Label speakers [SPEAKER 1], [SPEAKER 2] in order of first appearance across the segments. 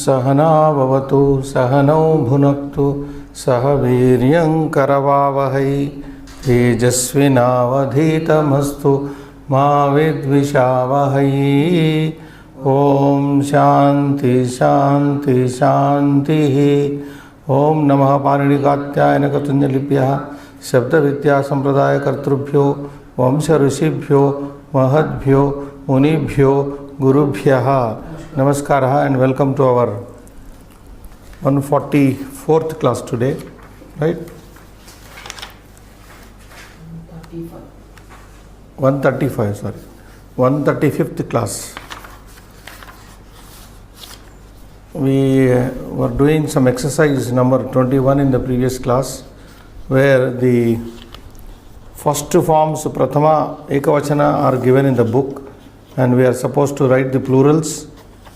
[SPEAKER 1] सहनाववतु सहनौ भुनक्तु सह वीर्यं करवावहै तेजस्विनावधीतमस्तु मा विद्विषावहै। ओम शांति शांति शांति। ओम नमः पाणिनिकात्यायन कतुंजलिभ्यः शब्दविद्या संप्रदाय कर्तृभ्यो वंश ऋषिभ्यो महद्भ्यो मुनिभ्यो गुरुभ्यः नमस्कारः and welcome to our 144th class today, right? 135, sorry, 135th class. We were doing some exercise number 21 in the previous class, where the first two forms prathama ekavachana are given in the book, and we are supposed to write the plurals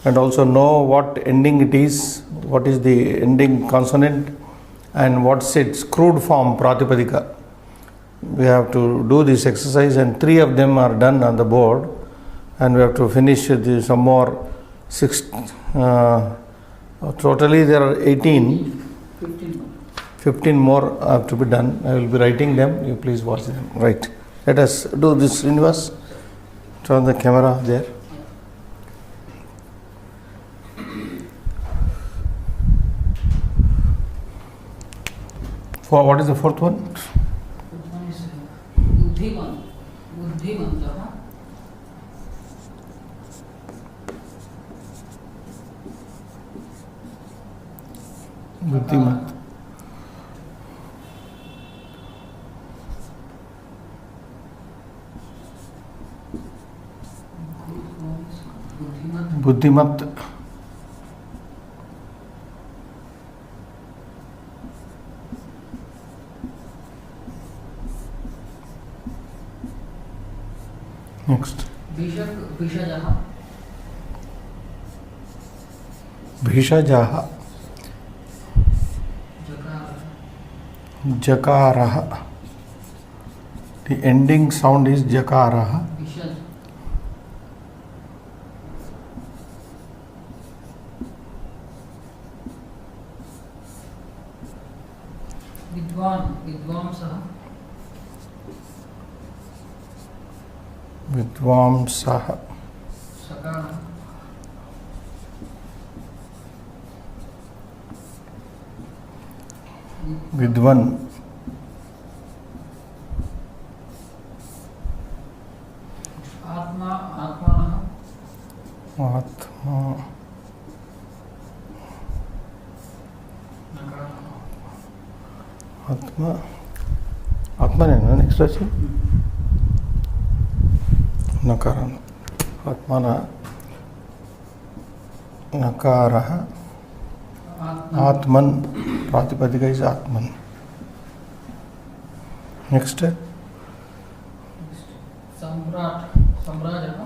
[SPEAKER 1] and also know what ending it is, what is the ending consonant, and what's its crude form pratipadika. We have to do this exercise, and 3 of them are done on the board, and we have to finish some more 6. Totally there are 15 more have to be done. I will be writing them, you please watch them. Right. Let us do this, Srinivas. Turn the camera there. For what is the fourth one?
[SPEAKER 2] Fourth one is Buddhiman. Buddhimantah.
[SPEAKER 1] Buddhimant. Buddhimat. Next.
[SPEAKER 2] Bhishajaha.
[SPEAKER 1] Bhishajaha. Jakaraha. The ending sound is jakaraha.
[SPEAKER 2] Vidvamsaha.
[SPEAKER 1] Vidvamsaha.
[SPEAKER 2] Sakara.
[SPEAKER 1] Vidvan.
[SPEAKER 2] Atmanaha.
[SPEAKER 1] Atma next question. Nakaran. Atmana. Nakaraha. Atman. Pratipadika is Atman. Next.
[SPEAKER 2] Samrajaha.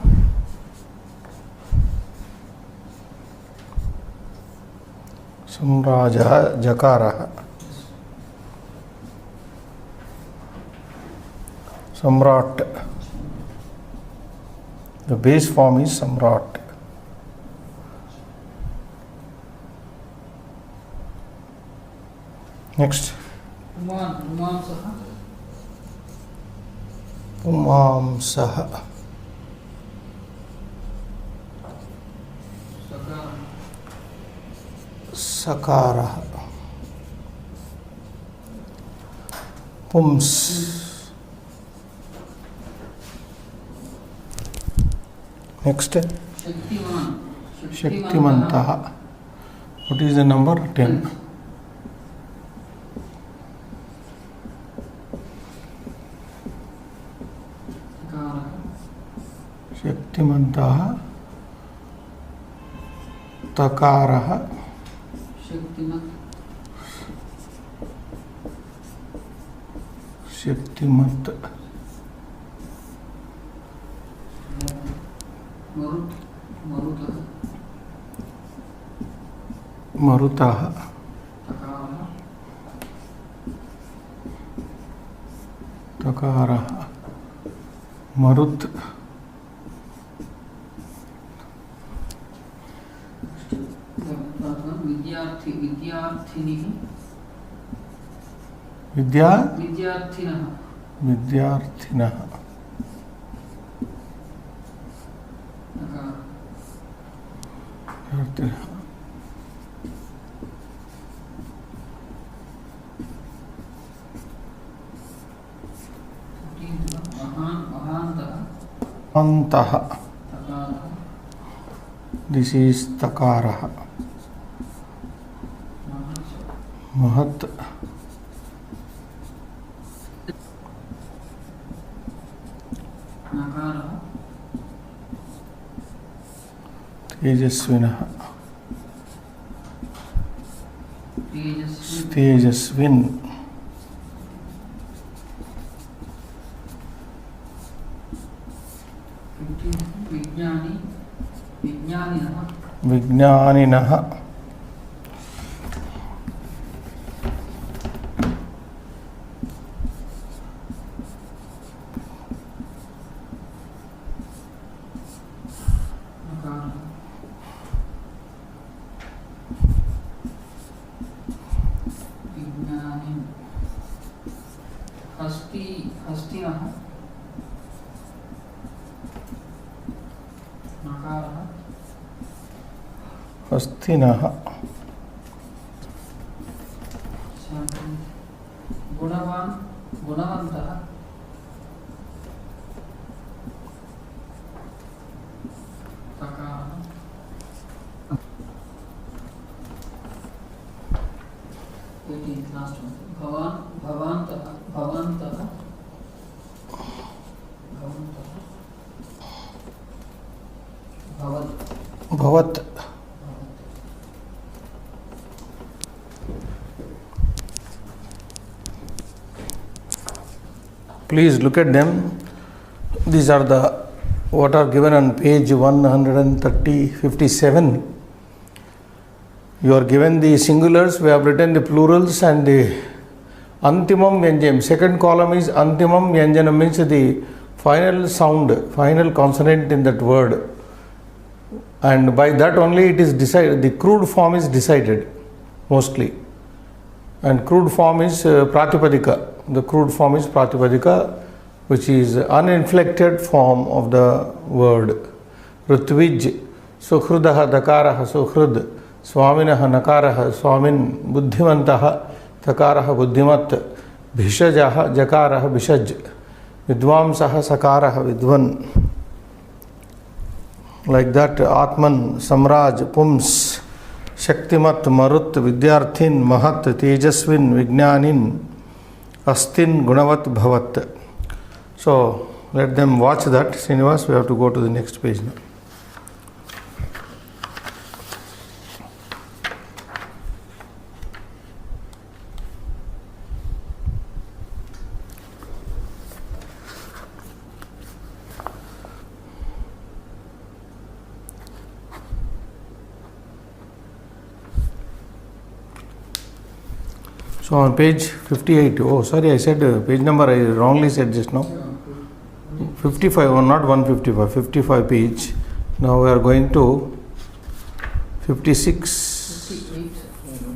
[SPEAKER 1] Samraja. Jakaraha. Samrat. The base form is Samrat. Next.
[SPEAKER 2] Umamsaha.
[SPEAKER 1] Umamsaha. Sakaraha. Pums. Next. Shaktimantaha. What is the number? 10. Shaktimantaha. Takaraha. Shaktimat. Marutaha. Takaraha. Marut.
[SPEAKER 2] विद्यार्थिनिः विद्यार्थिनः
[SPEAKER 1] विद्यार्थिनः अन्तः this is तकारः महत् तेजस्विनः तेजस्विन् विज्ञानिनः
[SPEAKER 2] हस्तिनः
[SPEAKER 1] हस्तिनः
[SPEAKER 2] गुणवान् गुणवन्तः तकारः last one भवान् भवन्तः भवन्तः भवत्
[SPEAKER 1] भवत् Please look at them. These are the what are given on page 157. You are given the singulars, we have written the plurals and the antimam vyanjanam. Second column is antimam vyanjanam, means the final sound, final consonant in that word. And by that only it is decided, the crude form is decided mostly. And crude form is pratipadika. The crude form is pratipadika, which is uninflected form of the word. Rutvij, sukhrudaha dakaraha sukhrud, swaminaha nakaraha swamin, buddhimantaha takaraha buddhimat, bhishajaha jakaraha bishaj, vidvamsaha sakaraha vidvan. Like that, Atman, Samraj, Pums, Shaktimat, Marut, Vidyarthin, Mahat, Tejasvin, Vijnanin, Astin, Gunavat, Bhavat. So, let them watch that. Srinivas, we have to go to the next page now. So on page 58, oh sorry, I said page number, I wrongly said just now. 55, or not 155, 55 page. Now we are going to 56,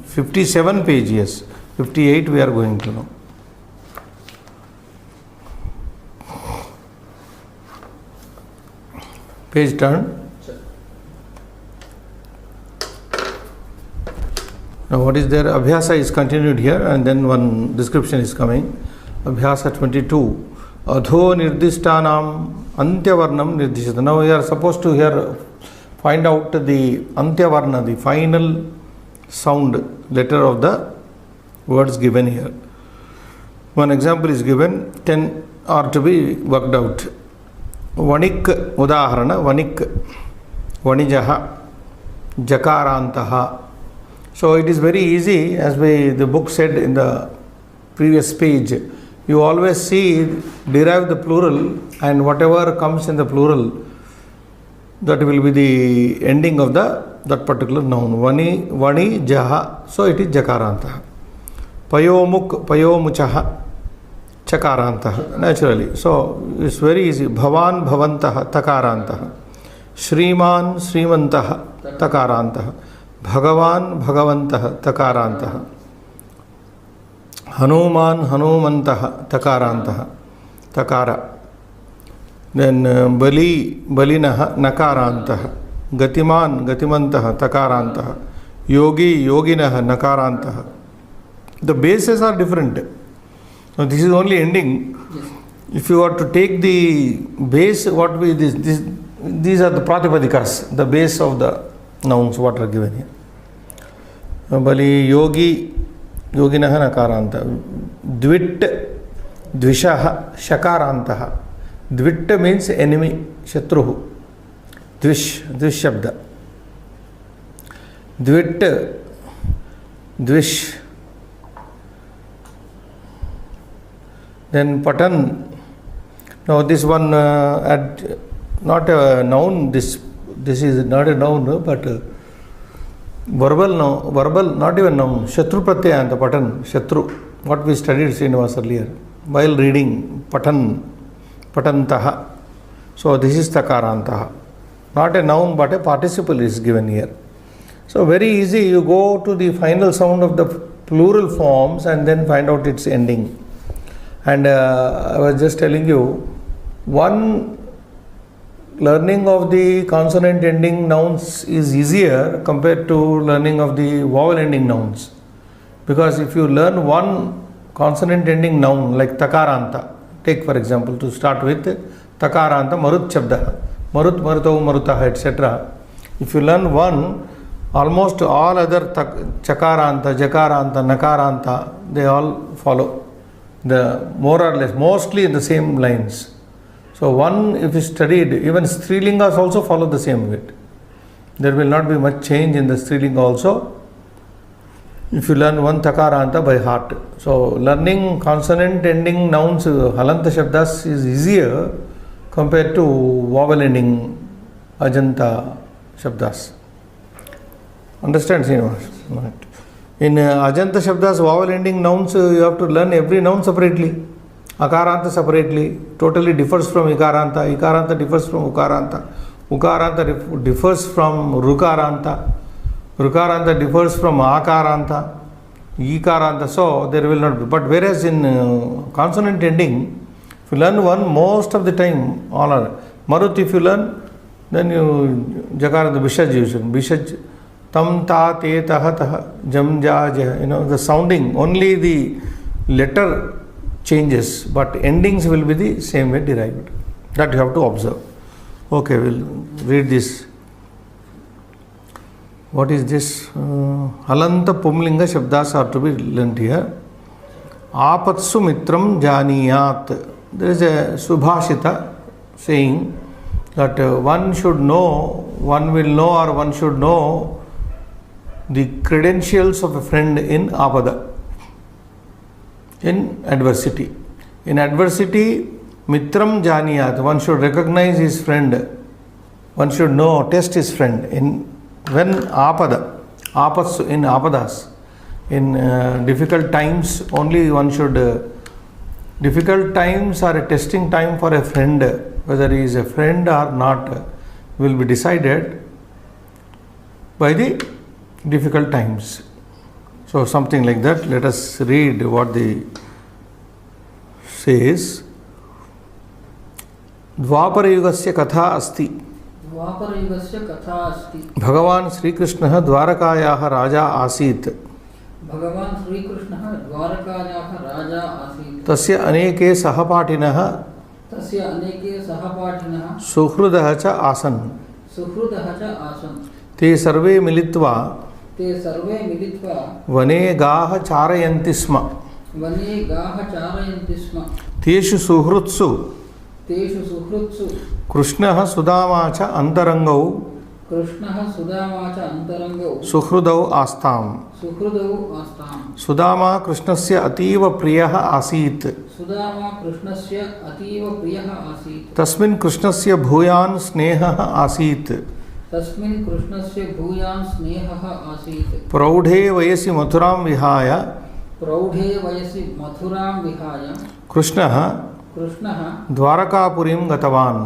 [SPEAKER 1] 57 page, yes. 58 we are going to now. Page turn. Now what is there? Abhyasa is continued here and then one description is coming. Abhyasa 22. Adho nirdishtanam antyavarnam nirdishata. Now we are supposed to here find out the antyavarna, the final sound letter of the words given here. One example is given, 10 are to be worked out. Vanik udaharana, vanik, vanijaha, jakarantaha. So it is very easy, as the book said in the previous page. You always see, derive the plural, and whatever comes in the plural, that will be the ending of that particular noun. Vani, vani, jaha. So it is jakarantaha. Payomuk, payomuchaha, chakarantaha. Naturally. So it's very easy. Bhavan, bhavantaha, takarantaha. Shriman, srimantaha, takarantaha. भगवान् भगवन्तः तकारान्तः, हनुमान् हनुमन्तः तकारान्तः तकार, then बली बलिनः नकारान्तः, गतिमान् गतिमन्तः तकारान्तः, योगी योगिनः नकारान्तः. The bases are different. Now this is only ending. If you are to take the base, what we these are the pratipadikas, the base of the nouns what are given here. Bali yogi yoginah nakaranta, dvit dvishah shakarantah. Dvit means enemy, shatruhu. Dvish shabda. Dvit dvish. Then patan. Now this one not a noun. This is not a noun, but verbal noun. Verbal, not even noun. Shatru pratyayanta patan. Shatru. What we studied Srinivas earlier while reading patan, patantaha. So this is takarantaha. Not a noun, but a participle is given here. So very easy. You go to the final sound of the plural forms and then find out its ending. And I was just telling you, one learning of the consonant ending nouns is easier compared to learning of the vowel ending nouns. Because if you learn one consonant ending noun like takaranta, take for example to start with takaranta, marut shabda, marut, marutau, marutah, etc. If you learn one, almost all other chakaranta, jakaranta, nakaranta, they all follow. The more or less, mostly in the same lines. So one, if you studied, even Strilingas also follow the same way. There will not be much change in the Strilinga also. If you learn one takaranta by heart. So learning consonant ending nouns, halanta shabdas is easier compared to vowel ending ajanta shabdas. Understand, Srinivas? Right. In ajanta shabdas, vowel ending nouns, you have to learn every noun separately. Akaranta separately, totally differs from ikaranta. Ikaranta differs from ukaranta. Ukaranta differs from rukaranta. Rukaranta differs from akaranta. Ikaranta. So there will not be. But whereas in consonant ending, if you learn one, most of the time, all are. Marut, if you learn, then you jakaranta bishaj you should. Bishaj. Tam ta te taha taha jam ja ja. The sounding, only the letter changes, but endings will be the same way derived. That you have to observe. Okay, we'll read this. What is this? Halanta pumlinga shabdas are to be learnt here. Apatsu mitram janiyat. There is a subhashita saying that one should know, one will know, or one should know the credentials of a friend in apada, in adversity. In adversity, mitram janiyat, one should recognize his friend, one should know, test his friend. In when apada, apas in apadas, in difficult times, only one should, difficult times are a testing time for a friend, whether he is a friend or not, will be decided by the difficult times. So something like that. Let us read what the says. Dvaparayugasya katha asti.
[SPEAKER 2] Dvaparayugasya katha asti.
[SPEAKER 1] Bhagavan Sri Krishna Dwarakayaha Raja Asit.
[SPEAKER 2] Bhagavan Sri Krishna Dwarakayaha Raja Asit.
[SPEAKER 1] Tasya aneke sahapatinaha.
[SPEAKER 2] Tasya aneke sahapatinaha.
[SPEAKER 1] Suhrudaha cha asan.
[SPEAKER 2] Suhrudaha cha asan.
[SPEAKER 1] Te sarve militva.
[SPEAKER 2] ते सर्वे मिलित्वा
[SPEAKER 1] वने गाह चारयन्ति स्म.
[SPEAKER 2] वने गाह चारयन्ति स्म.
[SPEAKER 1] तेषु सुहृत्सु.
[SPEAKER 2] तेषु सुहृत्सु.
[SPEAKER 1] कृष्णः सुदामा च अन्तरङ्गौ.
[SPEAKER 2] कृष्णः सुदामा च अन्तरङ्गौ.
[SPEAKER 1] सुहृदौ आस्ताम्.
[SPEAKER 2] सुहृदौ आस्ताम्.
[SPEAKER 1] सुदामा कृष्णस्य अतीव प्रियः आसीत्.
[SPEAKER 2] सुदामा कृष्णस्य अतीव प्रियः आसीत्.
[SPEAKER 1] तस्मिन् कृष्णस्य भूयान् स्नेहः आसीत्.
[SPEAKER 2] तस्मिन् कृष्णस्य भूयान् स्नेहः आसीत्.
[SPEAKER 1] प्रौढे वयसि मथुरां विहाय.
[SPEAKER 2] प्रौढे वयसि मथुरां विहाय.
[SPEAKER 1] कृष्णः द्वारकापुरीं गतवान्.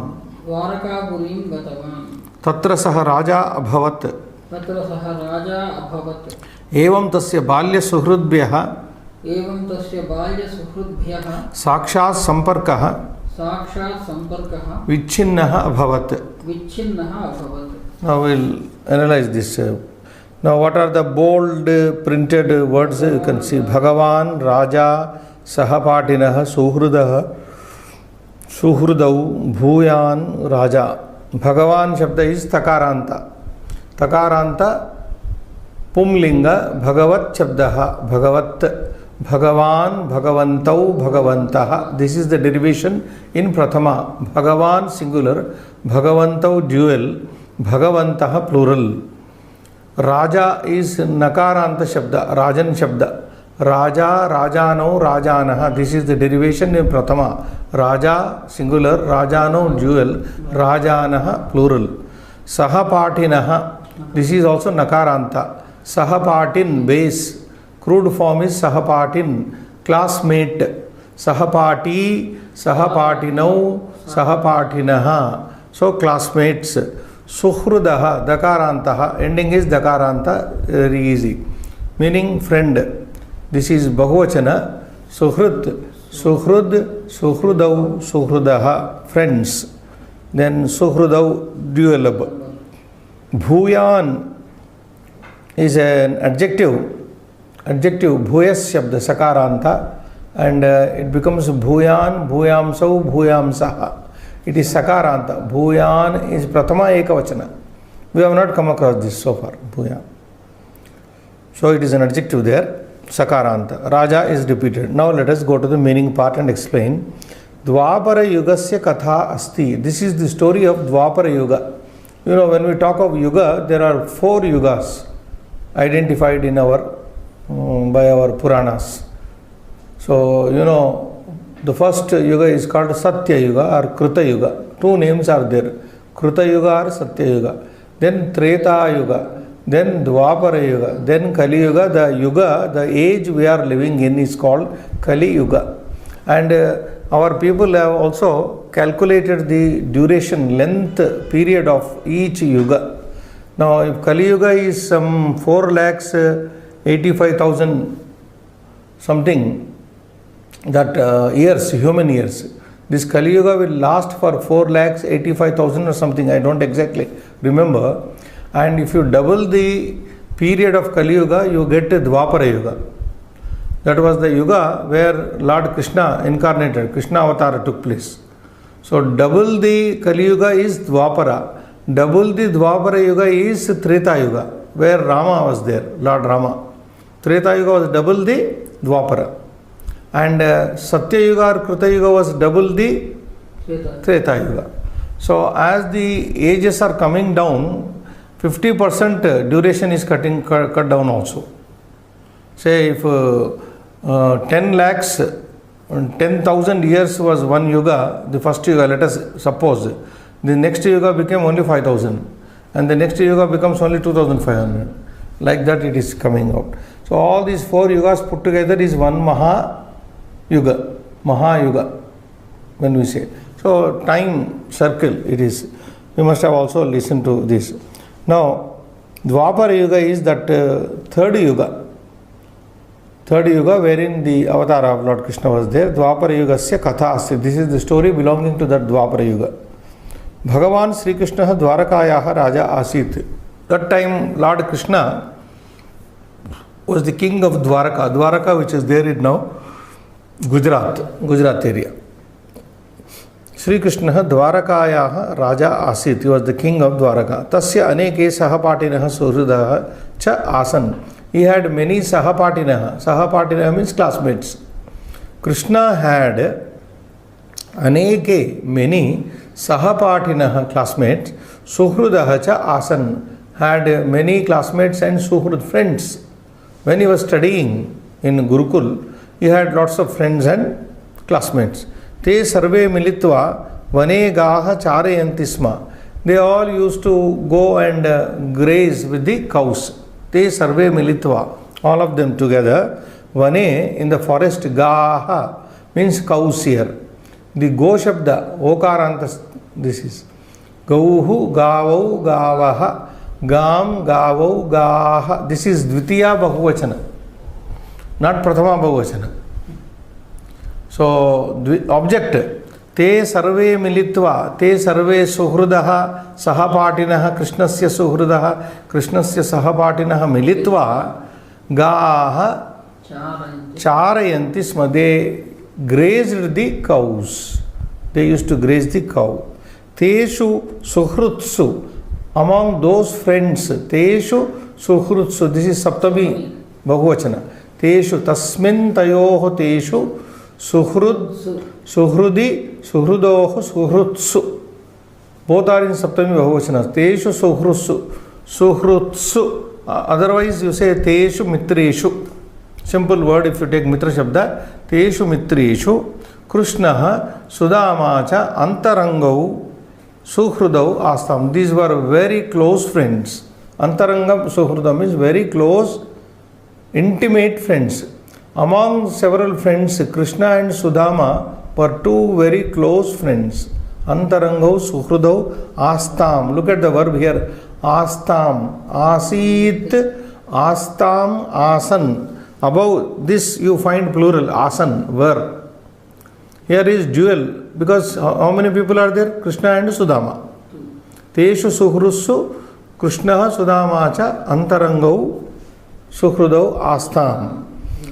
[SPEAKER 2] द्वारकापुरीं गतवान्.
[SPEAKER 1] तत्र सः राजा अभवत्.
[SPEAKER 2] तत्र सः राजा अभवत्।
[SPEAKER 1] एवं तस्य बाल्यसुहृद्भ्यः
[SPEAKER 2] एवं तस्य बाल्यसुहृद्भ्यः
[SPEAKER 1] साक्षात् सम्पर्कः
[SPEAKER 2] साक्षात् सम्पर्कः
[SPEAKER 1] विच्छिन्नः अभवत्.
[SPEAKER 2] विच्छिन्नः अभवत्.
[SPEAKER 1] Now we'll analyze this. Now what are the bold printed words? You can see Bhagavan, Raja, Sahapatinah, Suhrudah, Suhrudau, Bhuyan, Raja. Bhagavan Shabda is Takaranta. Takaranta Pumlinga, Bhagavat Shabdaha, Bhagavat, Bhagavan, Bhagavantau, Bhagavantaha. This is the derivation in Prathama. Bhagavan singular, Bhagavantau dual, Bhagavantaha plural. Raja is Nakaranta Shabda, Rajan Shabda. Raja, Rajano, Rajanaha. This is the derivation in Prathama. Raja singular, Rajano dual, Rajanaha plural. Sahapatinaha. This is also Nakaranta. Sahapatin base. Crude form is Sahapatin. Classmate. Sahapati, Sahapatinau, Sahapatinaha. So classmates. Suhrudaha, Dakarantaha. Ending is Dakaranta. Very easy. Meaning friend. This is Bahuvachana. Suhrud, Suhrud, Suhrudau, Suhrudaha. Friends. Then Suhrudau dualab. Bhuyan is an adjective. Adjective Bhuyas Shabda Sakaranta, and it becomes Bhuyan, Bhuyamsau, Bhuyamsaha. It is Sakaranta. Bhuyan is Prathama Ekavachana. We have not come across this so far. Bhuyan. So it is an adjective there. Sakaranta. Raja is repeated. Now let us go to the meaning part and explain. Dvapara Yugasya Katha Asti. This is the story of Dvapara Yuga. You know, when we talk of Yuga, there are 4 Yugas identified in our by our Puranas. So, you know, the first Yuga is called Satya Yuga or Kruta Yuga. 2 names are there. Kruta Yuga or Satya Yuga. Then Treta Yuga. Then Dvapara Yuga. Then Kali Yuga. The Yuga, the age we are living in is called Kali Yuga. And our people have also calculated the duration, length, period of each Yuga. Now, if Kali Yuga is some 4,85,000 something, that years, human years. This Kali Yuga will last for 4,85,000 or something, I don't exactly remember. And if you double the period of Kali Yuga, you get Dvapara Yuga. That was the Yuga where Lord Krishna incarnated, Krishna Avatar took place. So double the Kali Yuga is Dvapara. Double the Dvapara Yuga is Treta Yuga, where Rama was there, Lord Rama. Treta Yuga was double the Dvapara. And Satya Yuga or Kruta Yuga was double the Treta Yuga. So as the ages are coming down, 50% duration is cut down also. Say if 10 lakhs, 10,000 years was one Yuga, the first Yuga, let us suppose. The next Yuga became only 5,000. And the next Yuga becomes only 2,500. Like that it is coming out. So all these 4 Yugas put together is one Maha Yuga. Maha Yuga, when we say. So time circle it is. You must have also listened to this. Now, Dvapara Yuga is that third Yuga. Third Yuga wherein the avatar of Lord Krishna was there. Dvapara Yugasya Katha Asti. This is the story belonging to that Dvapara Yuga. Bhagavan Sri Krishna Dwarakayaha Raja Asit. That time Lord Krishna was the king of Dwaraka. Dwaraka, which is there in now Gujarat area. Sri Krishna Dwarakayaha Raja Asit. He was the king of Dwaraka. Tasya aneke sahapatinaha suhrudaha cha asan. He had many sahapatinaha. Sahapatinaha means classmates. Krishna had aneke, many sahapatinaha classmates. Suhrudaha cha asan. Had many classmates and suhrud friends. When he was studying in Gurukul, he had lots of friends and classmates. Te sarve militva vane gaha charayanti sma. They all used to go and graze with the cows. Te sarve militva. All of them together. Vane, in the forest, gaha means cows here. The go shabda, okaranta, this is. Gauhu, gavau, gavaha. Gam, Gavau, Gaha. This is Dvitiya Bahuvachana, not Prathama Bahuvachana. So, object. Te sarve militva, te sarve suhrudaha, sahapatinaha, krishnasya suhrudaha, krishnasya sahapatinaha militva, gaha charayanti sma. They grazed the cows. They used to graze the cow. Teshu suhrutsu, among those friends. Teshu suhrutsu, this is Saptami Bahuvachana. Teshu tasmin tayoho teshu suhrud suhrudi suhrudoho suhrutsu. Both are in Saptami Bahuvachana. Teshu suhrutsu suhrutsu. Otherwise you say teshu mitreshu. Simple word if you take mitra shabda. Teshu mitreshu Krishnaha Sudamacha Antarangau Suhrudau Astam. These were very close friends. Antarangam Suhrudam is very close, intimate friends. Among several friends, Krishna and Sudama were two very close friends. Antarangau Suhrudau Astam. Look at the verb here. Astam. Asit. Astam. Asan. Above this you find plural. Asan. Verb. Here is dual, because how many people are there? Krishna and Sudama. Teshu suhrussu Krishna Sudamacha Antarangau Suhrudau Astam.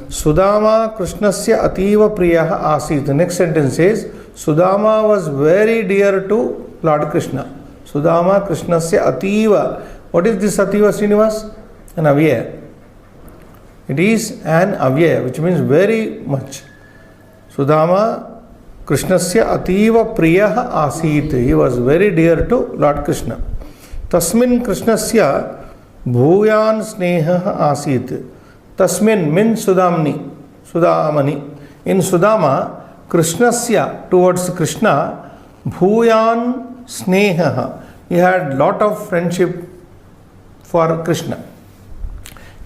[SPEAKER 1] Sudama Krishnasya Ativa Priyaha Asit. The next sentence says Sudama was very dear to Lord Krishna. Sudama Krishnasya Ativa. What is this Ativa, Srinivas? An avyaya. It is an avyaya, which means very much. Sudama Krishnasya Ativa Priyaha Asit. He was very dear to Lord Krishna. Tasmin Krishnasya Bhuyan Sneha Asit. Tasmin means Sudamni. Sudamani. In Sudama, Krishnasya, towards Krishna, Bhuyan Sneha. He had lot of friendship for Krishna.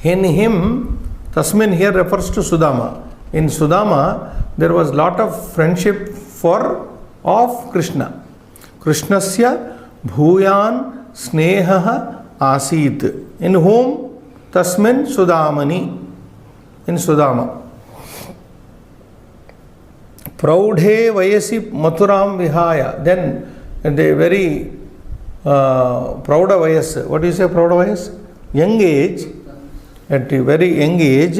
[SPEAKER 1] In him, Tasmin here refers to Sudama. In Sudama, there was lot of friendship of Krishna. Krishnasya Bhuyan Sneha Asit. In whom? Tasmin Sudamani. In Sudama. Praudhe Vayasi Mathuram Vihaya. Then the very Prauda Vayas. What do you say Prauda Vayas? Young age. At a very young age,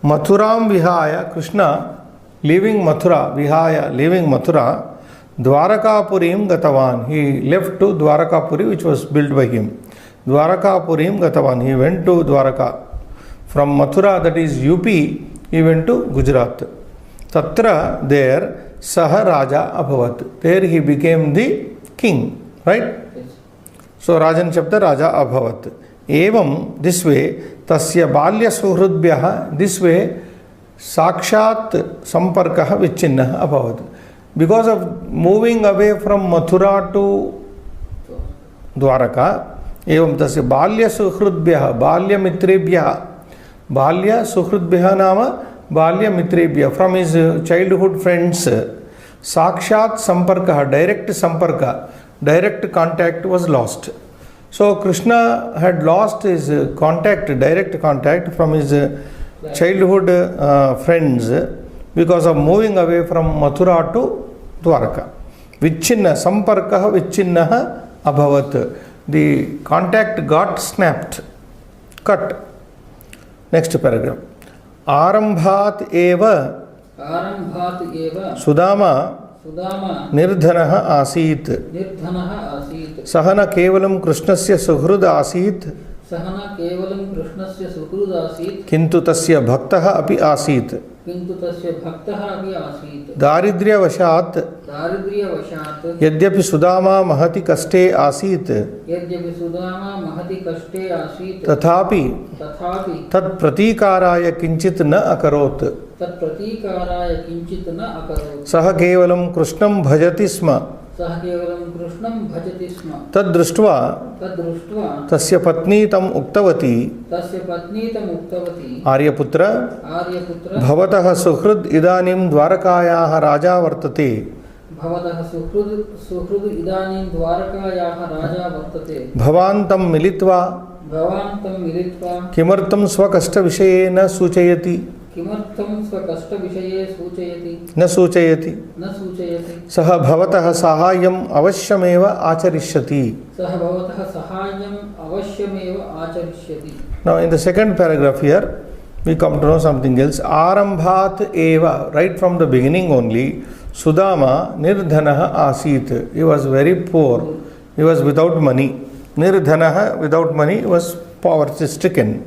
[SPEAKER 1] Mathuram Vihaya, Krishna leaving Mathura, Vihaya leaving Mathura, Dwarakapurim Gatavan. He left to Dwarakapuri, which was built by him. Dwarakapurim Gatavan. He went to Dwaraka. From Mathura, that is UP, he went to Gujarat. Tatra, there, Saha Raja Abhavat. There he became the king. Right? So Rajan Chapta Raja Abhavat. Evam, this way, Tasya Balya Suhrudbhyaha, this way, Sakshat Samparkaha Vichinnah Abhavat. Because of moving away from Mathura to Dwaraka, Evam Tasya Balya Suhrudbhyaha, Balya Mitrebhyaha, Balya Suhrudbhyaha Nama, Balya Mitrebhyaha, from his childhood friends, Sakshat Samparkaha, direct Samparka, direct contact was lost. So Krishna had lost his contact, direct contact from his childhood friends because of moving away from Mathura to Dwaraka. Vichinna, Samparkaha Vichinnaha Abhavat. The contact got snapped, cut. Next paragraph. Arambhat eva Sudama Nirdhanaha Asit. Sahana Kevalam Krishnasya Suhrud Asit. Kintu Tasya Bhaktaha Api Asit. Daridrya Vashat Yadyapi Sudama Mahati Kaste Asit. Tathapi Tat Pratikaraya Kinchit Na Akarot. Saha Kevalam Krishnam Bhajati Sma. Tadruštva tasya patni tam uktavati Aryaputra bhavataha suhrud idanim dvarakayaha raja vartate
[SPEAKER 2] भवतः सुहृद् इदानीं द्वारकायाः राजा वर्तते
[SPEAKER 1] भवान् तं मिलित्वा
[SPEAKER 2] भवान् तं मिलित्वा
[SPEAKER 1] किमर्थं स्वकष्टविषये न सूचयति
[SPEAKER 2] किमर्थं स्वकष्टविषये सूचयति
[SPEAKER 1] न सूचयति सः भवतः साहाय्यम् अवश्यमेव आचरिष्यति
[SPEAKER 2] सः भवतः साहाय्यम् अवश्यमेव आचरिष्यति.
[SPEAKER 1] Now in the second paragraph here we come to know something else. Arambhat eva, right from the beginning only, Sudama nirdhanah asit. He was very poor. He was without money. Nirdhanah, without money, was poverty stricken.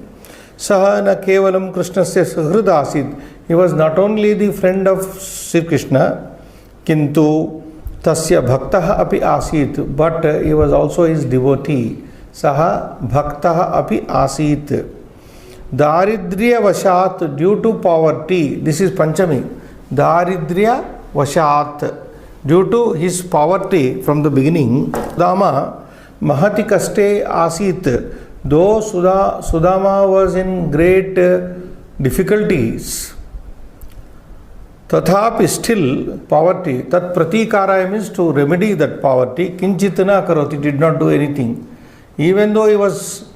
[SPEAKER 1] Saha na kevalam Krishnasya suhrud asit. He was not only the friend of Sri Krishna, kintu tasya bhaktah api asit, but he was also his devotee. Saha bhaktah api asit. Daridriya vashat, due to poverty, this is Panchami. Daridriya vashat, due to his poverty from the beginning, Sudama mahati kaste asit. Though Sudama was in great difficulties, tathapi still poverty, tat pratikaraya means to remedy that poverty, kinchitana karoti, did not do anything. Even though he was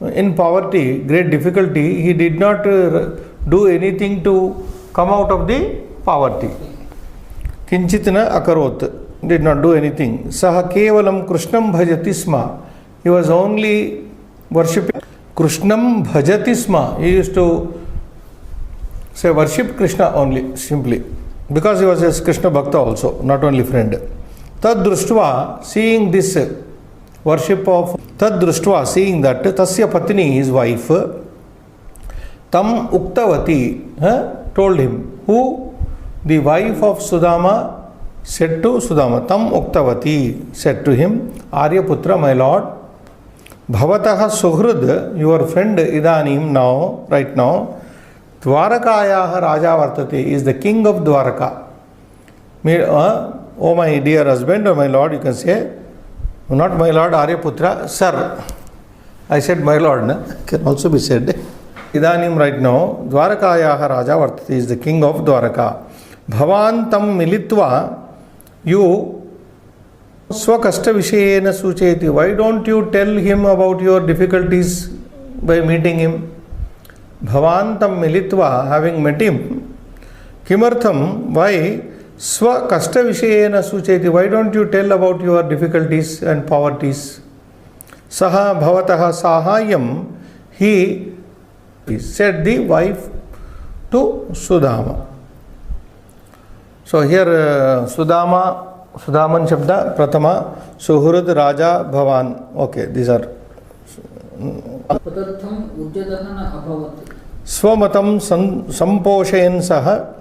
[SPEAKER 1] in poverty, great difficulty, he did not do anything to come out of the poverty. Kinchitana akarot, did not do anything. Saha kevalam Krishnam bhajati sma. He was only worshipping Krishnam bhajati sma. He used to say worship Krishna only, simply, because he was a Krishna Bhakta also, not only friend. Tad društva, seeing this worship of Tad društva, seeing that tasya patni, his wife, tam uktavati, told him. Who? The wife of Sudama said to Sudama, tam uktavati, said to him, Aryaputra, my lord, bhavataha suhrud, your friend idanim, now, right now, Dwarakayaha Raja Vartate, is the king of Dwaraka. Oh my dear husband, or my lord, you can say, not my lord Aryaputra, sir. I said my lord, na? Can also be said. Idanim, right now, Dwarakayaha Raja Vartate, is the king of Dwaraka. Bhavan tam militva, you swakashta vishayena sucheti. Why don't you tell him about your difficulties by meeting him? Bhavan tam militva, having met him, kimartham, why swakashta vishayena sucheti, why don't you tell about your difficulties and poverties? Saha bhavataha sahayam, he said the wife to Sudama. So here Sudaman Shabda, Pratama, Suhrud Raja Bhavan. Okay, these are Swamatam Samposhayan Saha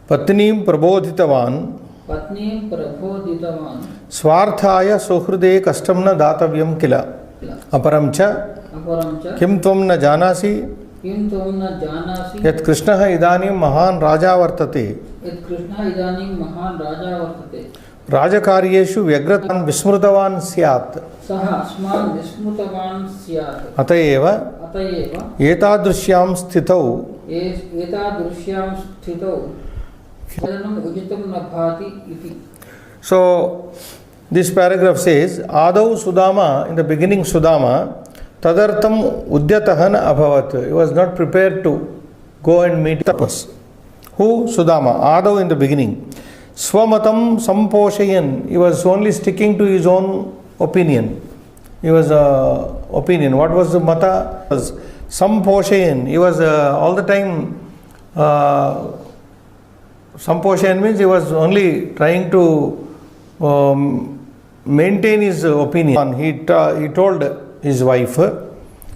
[SPEAKER 1] Patnim Prabodhitavan Swarthaya Suhrude Kastamna Datavyam Kila Aparamcha Kim Tvam na Janasi Yat Krishna idanim Mahan Raja Vartate Rajakaryeshu Vyagratan Vismrutavan Syat Atayeva Etadrishyam Sthitau. So this paragraph says, Adau Sudama, in the beginning Sudama, Tadartam Udyatahan Abhavat. He was not prepared to go and meet tapas. Who? Sudama. Adau in the beginning. Swamatam Samposhayan. He was only sticking to his own opinion. He was opinion. What was the mata? Was Samposhayan. He was all the time. Samposhayan means he was only trying to maintain his opinion. He told his wife,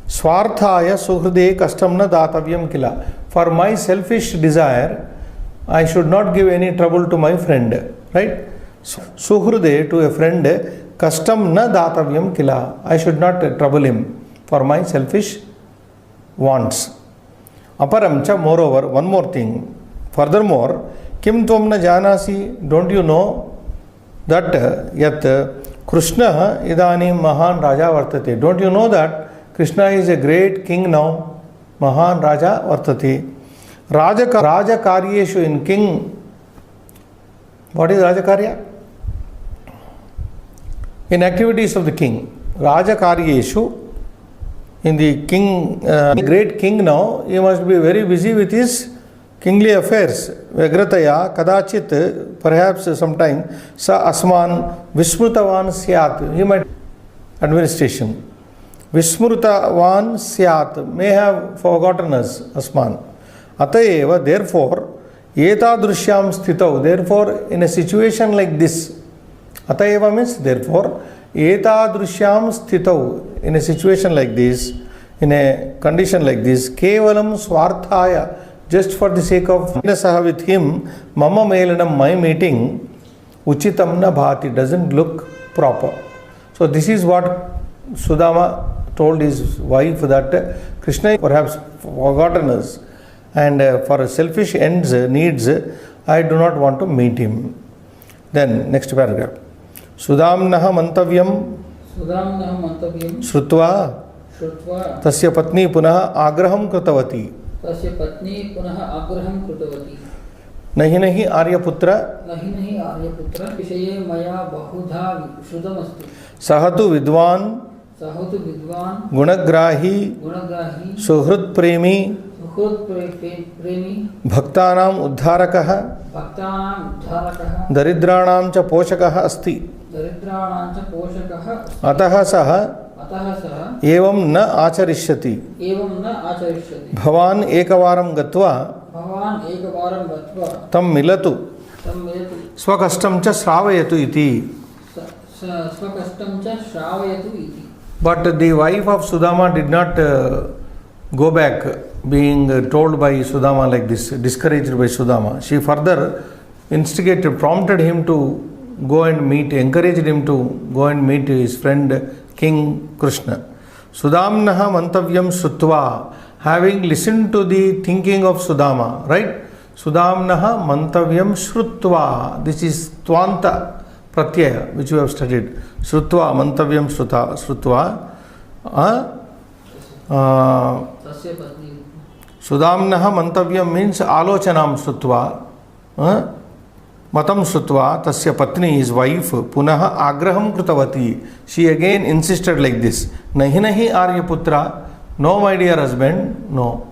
[SPEAKER 1] Swarthaya Suhrude Kastamna Datavyam Kila. For my selfish desire, I should not give any trouble to my friend. Right? Suhrude, to a friend, Kastamna Datavyam Kila. I should not trouble him for my selfish wants. Aparamcha, moreover, one more thing. Furthermore, Kim Tvam na Janasi, don't you know that Yat Krishna idanim Mahan Raja Vartate. Don't you know that Krishna is a great king now? Mahan Raja Vartate. Raja Karyeshu, in king What is Rajakarya? In activities of the king. Rajakaryeshu, in the king, great king now, he must be very busy with his kingly affairs. Vyagrataya kadachit, perhaps sometime, sa asman vismrutavan syat. He might administration. Vismrutavan syat, may have forgotten us, asman. Atayeva, therefore, etadrishyam sthitau, therefore, in a situation like this, Atayeva means therefore, etadrishyam sthitau, in a situation like this, in a condition like this, kevalam swarthaya, just for the sake of saha with him, mama melanam, my meeting, uchitam na bhati, doesn't look proper. So this is what Sudama told his wife, that Krishna perhaps forgotten us, and for selfish ends, needs, I do not want to meet him. Then next paragraph. Sudamnaha mantavyam Shrutva tasya patni punaha agraham kritavati. Nahi nahi Aryaputra
[SPEAKER 2] विषये मया बहुधा श्रुतमस्ति.
[SPEAKER 1] Sahatu vidwan gunagrahi suhrit premi bhaktanam uddharakah daridranam cha poshakah asti. Atah saha evam na acharishyati. Bhavan ekavaram gatva tam milatu swakashtam cha shravayatu iti. But the wife of Sudama did not go back, being told by Sudama like this, discouraged by Sudama. She further instigated, prompted him to go and meet, encouraged him to go and meet his friend King Krishna. Sudamnaha mantavyam shrutva, having listened to the thinking of Sudama, right? Sudamnaha mantavyam shrutva, this is Tvanta Pratyaya, which we have studied. Shrutva, mantavyam shrutva. Sudamnaha mantavyam means alochanam shrutva. Matam shrutva, tasya patni, his wife, punaha agraham kritavati. She again insisted like this. Nahi nahi Aryaputra, no my dear husband, no.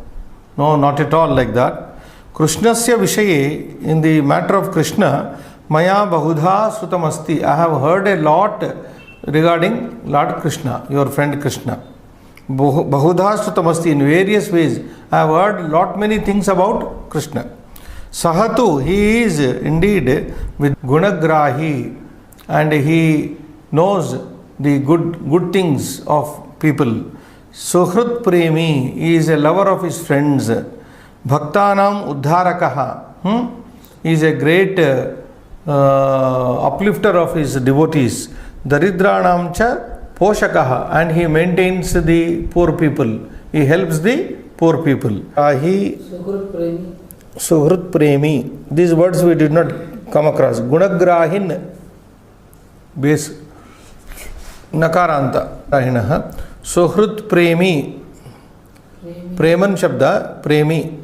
[SPEAKER 1] No, not at all like that. Krishnasya vishaye, in the matter of Krishna, Maya bahudha srutamasti. I have heard a lot regarding Lord Krishna, your friend Krishna. Bahudha srutamasti, in various ways. I have heard lot many things about Krishna. Sahatu, he is indeed with gunagrahi, and he knows the good things of people. Suhrit premi, he is a lover of his friends. Bhaktanam uddharakaha, he is a great uplifter of his devotees. Daridranam cha poshakaha, and he maintains the poor people. He helps the poor people. He Suhrit premi. These words we did not come across. Gunagrahin base nakaranta rahinaha. Suhrit premi. Preman shabda premin.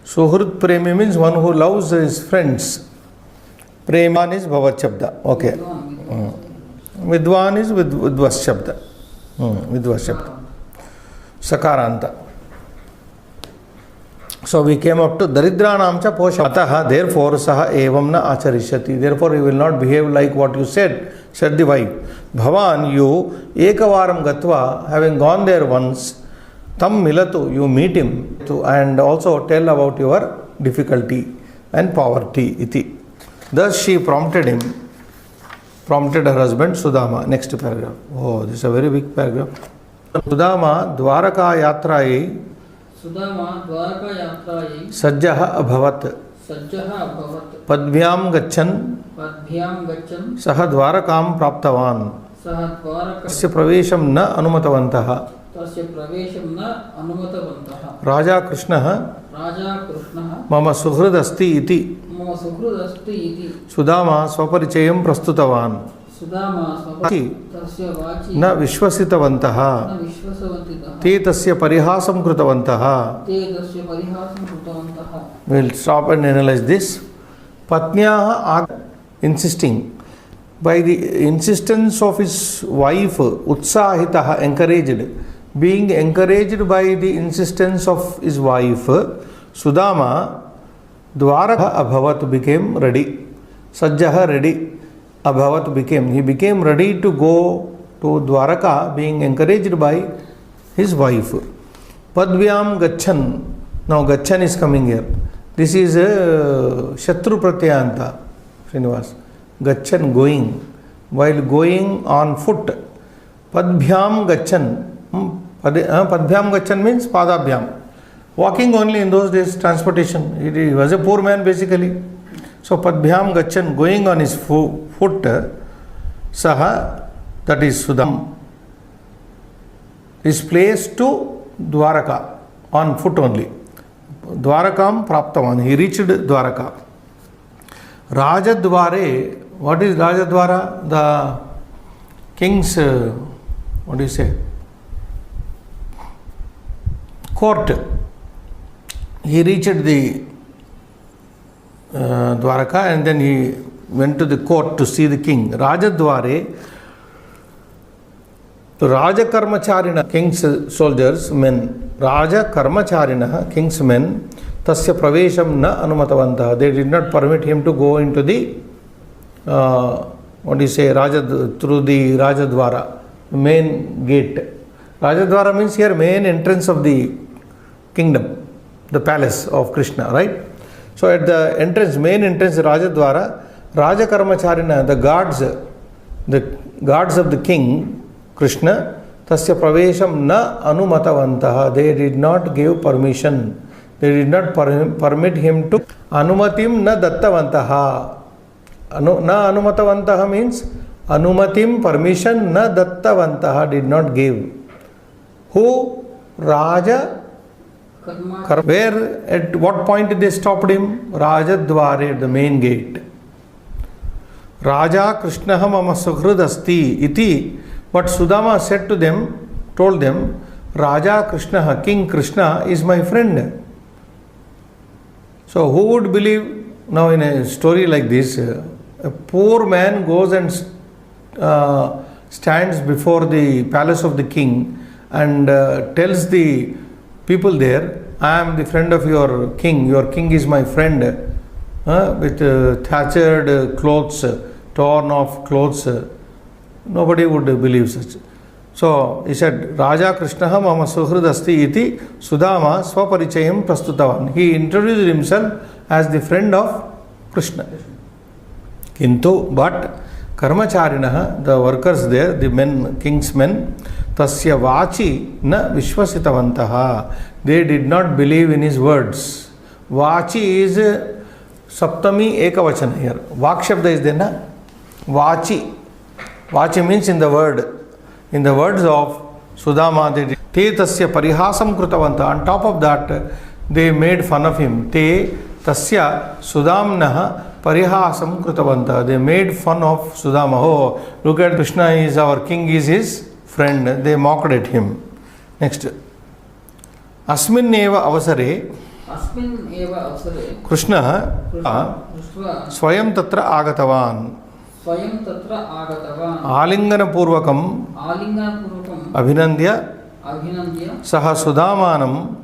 [SPEAKER 1] Suhrit premi means one who loves his friends. Preman is bhavat shabda. Okay. Vidwan is vidvas shabda. Vidvas shabda. Sakaranta. So we came up to Daridranam cha posha. Ataha, therefore, saha evam na acharishyati. Therefore, he will not behave like what you said the wife. Bhavan, you, ekavaram gatva, having gone there once, tam milatu, you meet him, and also tell about your difficulty and poverty, iti. Thus she prompted her husband, Sudama. Next paragraph. Oh, this is a very big paragraph. Sudama Dwaraka Yatraye Sajjaha Abhavat Padbhyam Gachan Saha Dwarakam Praptavan Tasya Pravesham Na Anumatavantaha Raja Krishna Mama Suhrid Asti Iti Sudama Swaparichayam Prastutavan Na Vishwasitavantaha Te Tasya Parihasam Krutavantaha. We'll stop and analyze this. Patnyaha insisting. By the insistence of his wife, Utsahitaha, encouraged. Being encouraged by the insistence of his wife, Sudama, Dwaraka Abhavat became ready. Sajjaha ready. Abhavat became. He became ready to go to Dwaraka, being encouraged by his wife. Padvyam Gachan. Now Gachan is coming here. This is Shatru Pratyanta. Srinivas. Gachan, going. While going on foot. Padbhyam Gachan. Padbhyam Gachan means Padabhyam. Walking only in those days, transportation. He was a poor man basically. So Padbhyam Gachan, going on his foot. Saha, that is Sudam, is placed to Dwaraka on foot only. Dwarakam Praptavan. He reached Dwaraka. Rajadware. What is Rajadwara? The king's, what do you say? Court. He reached the Dwaraka and then he went to the court to see the king. Rajadware. Raja Karmacharina, king's soldiers, men. Raja Karmacharina, king's men. Tasya Pravesham na Anumatavanta. They did not permit him to go into the, what do you say, through the Rajadwara, main gate. Rajadwara means here main entrance of the kingdom, the palace of Krishna, right? So at the entrance, main entrance, Rajadwara, Raja Karmacharina, the guards of the king, Krishna, Tasya Pravesham na Anumatavantaha. They did not give permission. They did not permit him to. Anumatim na Dattavantaha. Na Anumatavantaha means Anumatim, permission, na Dattavantaha, did not give. Who? Raja Karma. Where, at what point they stopped him? Rajadware, the main gate. Raja Krishnaha mama suhrid asti iti. But Sudama said to them, told them, Raja Krishna, King Krishna is my friend. So who would believe? Now in a story like this, a poor man goes and stands before the palace of the king and tells the people there, I am the friend of your king is my friend, with thatched clothes, torn off clothes. Nobody would believe such. So he said, Raja Krishnaha mama suhrid asti iti Sudama swaparichayam prastutavan. He introduced himself as the friend of Krishna. Kintu, but Karmacharinaha, the workers there, the men, king's men, tasya vachi na vishwasitavantaha. They did not believe in his words. Vachi is Saptami Ekavachana here. Vak Shabda is there, na? Vachi. Vachi means in the word. In the words of Sudama, they te tasya parihasam krutavanta. On top of that, they made fun of him. Te tasya Sudamnaha parihasam krutavanta. They made fun of Sudama. Oh, look at Krishna is our king, is his friend. They mocked at him. Next. Asmin eva avasare.
[SPEAKER 2] Asmin eva avasare.
[SPEAKER 1] Krishna swayam tatra agatavan.
[SPEAKER 2] Swayam tatra agatavan.
[SPEAKER 1] Alingana purvakam. Abhinandya. Saha Sudamanam.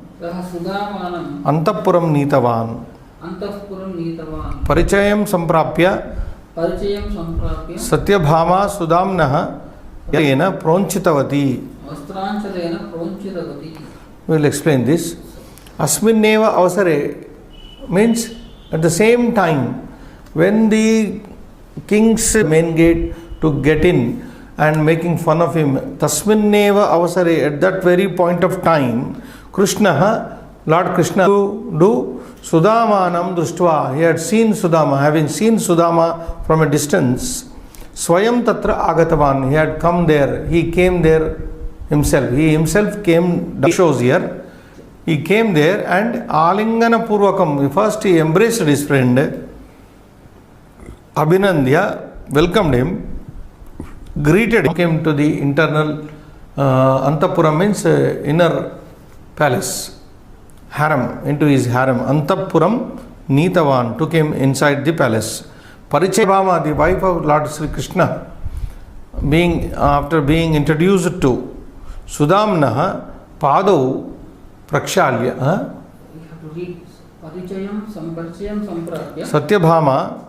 [SPEAKER 1] Antapuram nitavan. Parichayam samprapya. Satyabhama Sudamnaha yena pronchitavati. We will explain this. Asminneva avasare means at the same time when the king's main gate to get in and making fun of him, tasminneva avasare, at that very point of time, Krishna, Lord Krishna, do Sudamanam društva. He had seen Sudama. Having seen Sudama from a distance, swayam tatra agatavan. He had come there. He came there himself. He himself came, shows here. He came there and alingana purvakam. First he embraced his friend. Abhinandya welcomed him, greeted him, came to the internal Antapuram means inner palace, harem, into his harem. Antapuram Neetavan took him inside the palace. Parichayabhama, the wife of Lord Sri Krishna, after being introduced to Sudamnaha, Padau Prakshalya.
[SPEAKER 2] We have to read Parichayam, Samparchayam, Samprapya.
[SPEAKER 1] Satyabhama.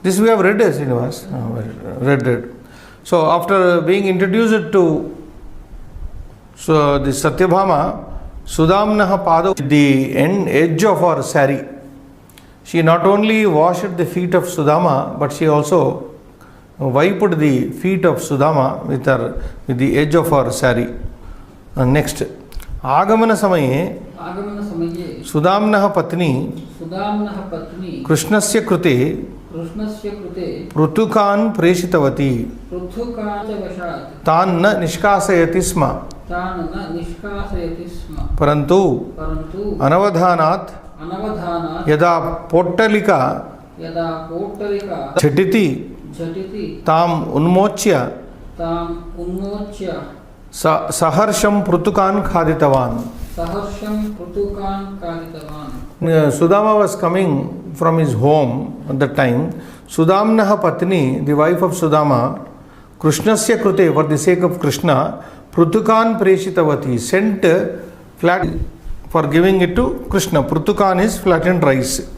[SPEAKER 1] This we have read, Srinivas. Read. So after being introduced to the Satyabhama, Sudamnaha Padau, the edge of her sari. She not only washed the feet of Sudama, but she also wiped the feet of Sudama with the edge of her sari. Next, Agamana Samaye, Sudamnaha Patni, Krishnasya Krute, Prutukan Preshitavati, Tan na Nishkasayati Sma, Parantu, Anavadhanat, Yada Pottalika, Jhatiti, Tam Unmochya, Saharsham Prutukan Khaditavan. Sudama was coming from his home at that time. Sudamnaha Patni, the wife of Sudama, Krishnasya Krute, for the sake of Krishna, Prutukan Preshitavati, sent flat for giving it to Krishna. Prutukan is flattened rice.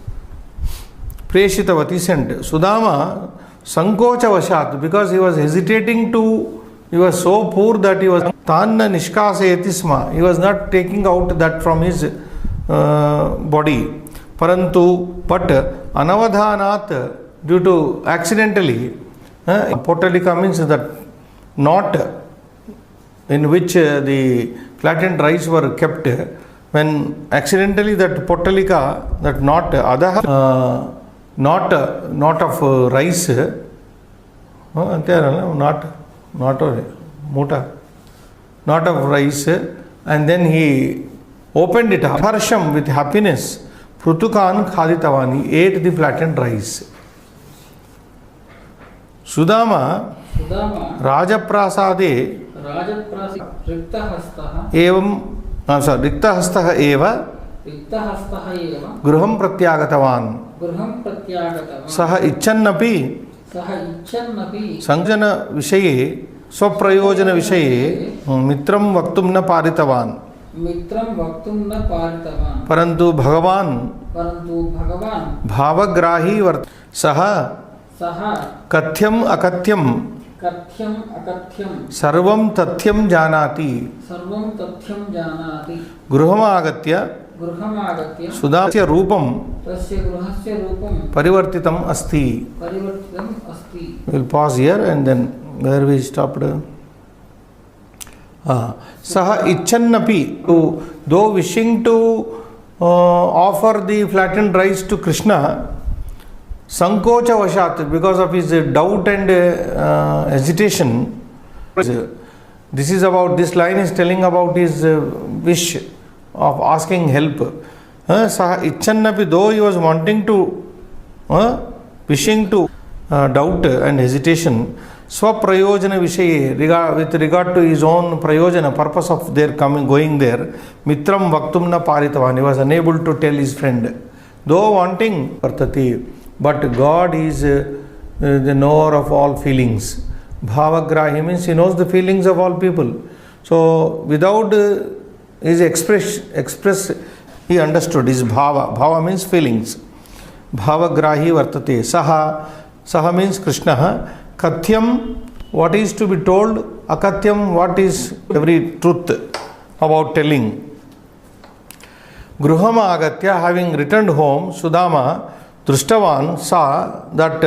[SPEAKER 1] Preshitavati sent. Sudama Sankocha Vashat, because he was hesitating to, he was so poor that he was Tanna Nishkasayati Sma, he was not taking out that from his body. Parantu, but Anavadhanat, due to accidentally, Pottalika means that knot in which the flattened rice were kept, when accidentally that Pottalika, that knot, knot of rice, knot of rice, and then he opened it up. Harsham, with happiness, Prutukan Khaditavan, he ate the flattened rice. Sudama, Rajaprasade, Riktahastah Eva, Gruham Pratyagatavan, Saha Icchannapi, Sanjana Vishaye, Swaprayojana Vishaye, Mitram Vaktum na Paritavan. Parantu Bhagavan, Bhavagrahi Vart, Saha, Kathyam Akatyam, Sarvam Tathyam Janati, Gruhama Agatya, Sudasya Rupam, Parivartitam Asti. We will pause here and then where we stopped. Saha Icchannapi, though wishing to offer the flattened rice to Krishna, Sankocha Vashat, because of his doubt and hesitation. This is about, this line is telling about his wish of asking help. Saha Icchannapi, though he was wanting to, wishing to doubt and hesitation, Swaprayojana Vishaye, with regard to his own prayojana, purpose of their going there, Mitram Vaktumna Paritavan, he was unable to tell his friend. Though wanting, Partati, but God is the knower of all feelings. Bhavagrahi means he knows the feelings of all people. So without his express, he understood his bhava. Bhava means feelings. Bhavagrahi vartate. Saha means Krishna. Kathyam, what is to be told. Akatyam, what is every truth about telling. Gruhama Agatya, having returned home, Sudama Drushtavan saw that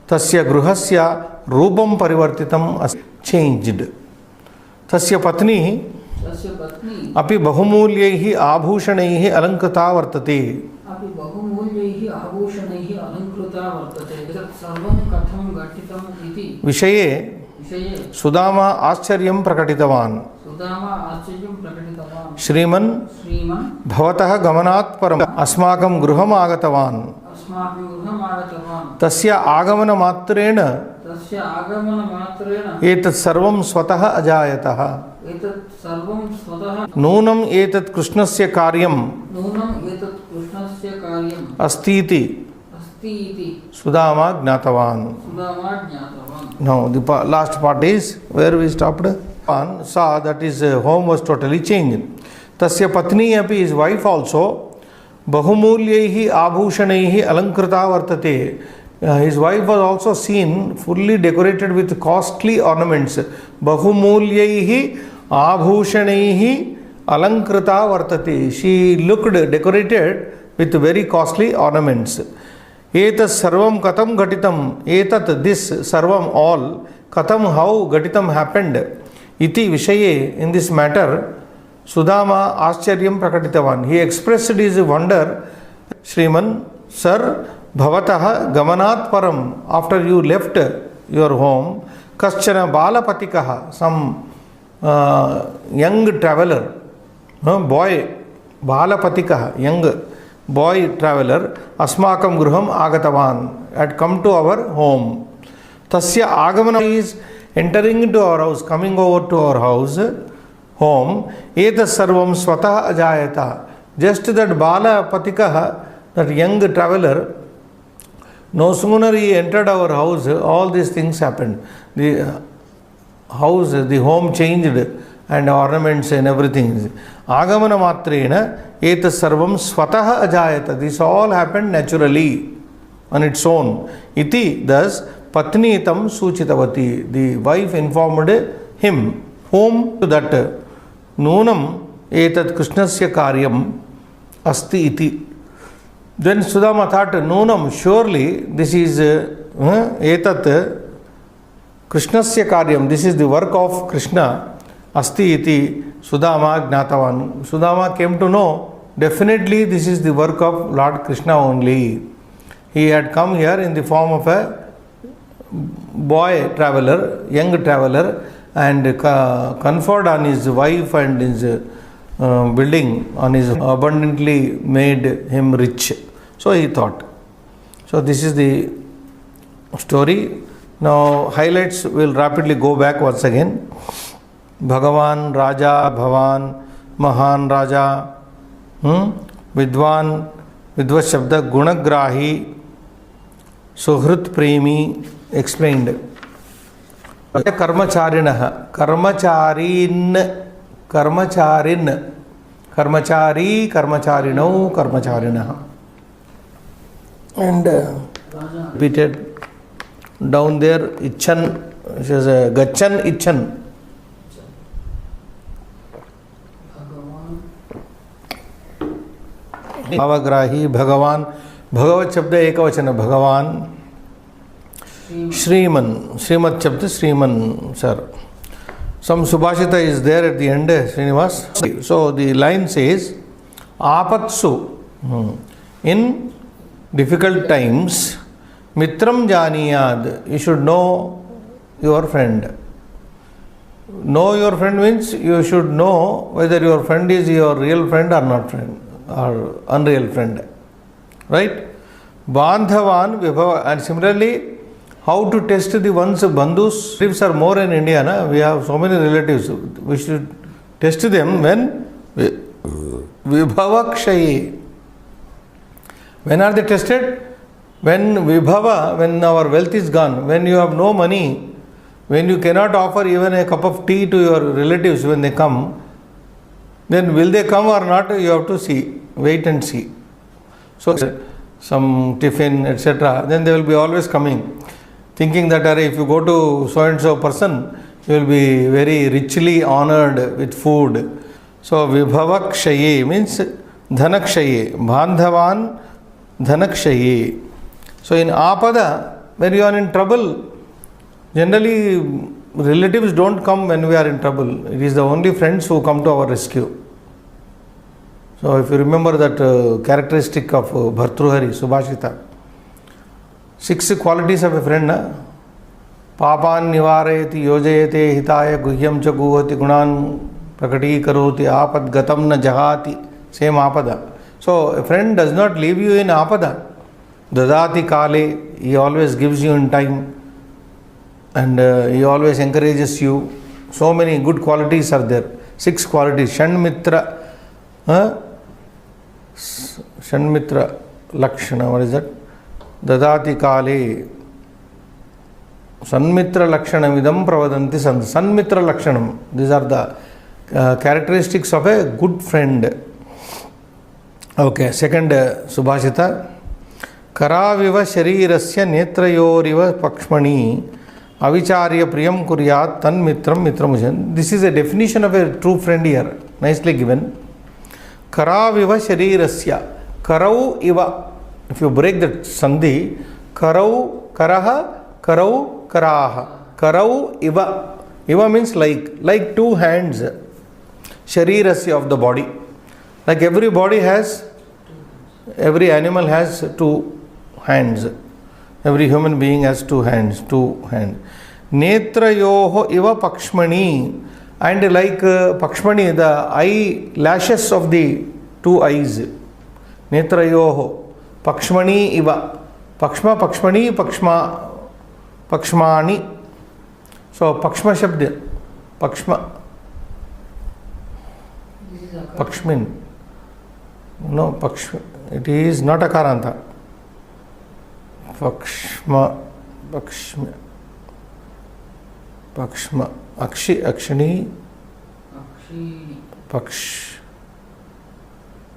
[SPEAKER 1] Tasya Gruhasya Rupam Parivartitam changed. Tasya Patni Api Bahumulyaihi Abhushanaihi Alankata Vartate. Vishaye Sudama Ascharya Prakatitavan. Shriman Bhavatah Gamanat Param Asmakam Gruham Agatavan. Tasya Agamana Matrena Etat Sarvam Swataha Ajayataha. Nunam Etat Krishnasya Karyam Astiti.
[SPEAKER 2] Asti
[SPEAKER 1] Sudama Gnatavan.
[SPEAKER 2] Sudama Jnatavan.
[SPEAKER 1] Now the last part is where we stopped. One saw that his home was totally changed. Tasya patni api, his wife also, bahumulyaihi abhushanaihi alankrita vartate. His wife was also seen fully decorated with costly ornaments. Bahumulyaihi abhushanaihi alankrita vartate. She looked decorated with very costly ornaments. Etat sarvam katam gatitam. Etat, this, sarvam, all. Katam, how gatitam happened. Iti vishaye, in this matter, Sudama Ascharyam Prakatitavan. He expressed his wonder. Shriman, sir, bhavataha gamanat param. After you left your home, kaschana balapatikaha, some young traveler, boy, balapatikaha, young boy traveler, asmakam gruham agatavan, had come to our home. Tasya agamana is entering into our house, coming over to our house, home. Etas sarvam swatah ajayata. Just that bala patikaha, that young traveler, no sooner he entered our house, all these things happened. The house, the home changed, and ornaments and everything. Agamana matrena etas sarvam swatah ajayata. This all happened naturally on its own. Iti, thus, patni tam suchitavati. The wife informed him, whom, to that nunam etat krishnasya karyam asti iti. Then Sudama thought, nunam, surely this is etat krishnasya karyam, this is the work of Krishna. Asti iti Sudama gnatavan. Sudama came to know, definitely this is the work of Lord Krishna only. He had come here in the form of a boy traveler, young traveler, and conferred on his wife and his building, on his abundantly made him rich. So he thought. So this is the story. Now highlights, will rapidly go back once again. Bhagavan, Raja, Bhavan, Mahan Raja, Vidwan, Vidvat Shabda, Gunagrahi, Suhrit Premi, explained. Karmacharinah, Karmacharin, Karmacharin, Karmachari, Karmacharino, Karmacharinah. And repeated down there, Ichan, she says Gachan Ichan. Bhavagrahi, Bhagavan, Bhagavat Shabda Ekavachana, Bhagavan, Shriman, Srimad Shabda Shriman, sir. Some Subhashita is there at the end, Srinivas. So the line says, Apatsu, in difficult times, Mitram Janiyad, you should know your friend. Know your friend means you should know whether your friend is your real friend or not friend, or unreal friend. Right? Bandhavan Vibhava. And similarly, how to test the one's bandhus? Relatives are more in India. Na? We have so many relatives. We should test them when Vibhavakshayi. When are they tested? When Vibhava, when our wealth is gone, when you have no money, when you cannot offer even a cup of tea to your relatives when they come, then will they come or not? You have to see, wait and see. So some tiffin, etc., then they will be always coming, thinking that if you go to so and so person, you will be very richly honored with food. So Vibhavakshaye means Dhanakshaye, Bandhavan Dhanakshaye. So in Apada, when you are in trouble, generally relatives don't come when we are in trouble. It is the only friends who come to our rescue. So if you remember that characteristic of Bhartruhari, Subhashita, 6 qualities of a friend. Papan nivarayati yojayate hitaya guhyam cha guhati gunan prakati karoti apad gatam na jahati. Same Apada. So a friend does not leave you in Apada. Dadati kale, he always gives you in time, and he always encourages you. So many good qualities are there. 6 qualities. Shanmitra. Shanmitra. Lakshana, what is that? Dadati Kale Sanmitra Lakshanamidam Pravadanti Sanmitra Lakshanam. These are the characteristics of a good friend. Okay, second Subhashita. Karaviva Sharirasya Netrayoriva Pakshmani Avicharya Priyam Kuryat Tan Mitram Mitramushan. This is a definition of a true friend here, nicely given. Karaviva Sharirasya. Karau Iva. If you break the Sandhi, Karau Karaha, Karau Karaha. Karau Iva. Iva means like two hands. Sharirasya of the body. Like every body has, every animal has two hands. Every human being has two hands. Netrayoho iva pakshmani. And like pakshmani, the eye lashes of the two eyes. Netrayoho. Pakshmani iva. Pakshma, pakshmani, pakshmani. So pakshma shabda. Pakshmin. No, it is not a karanta. Pakshma, Akshini,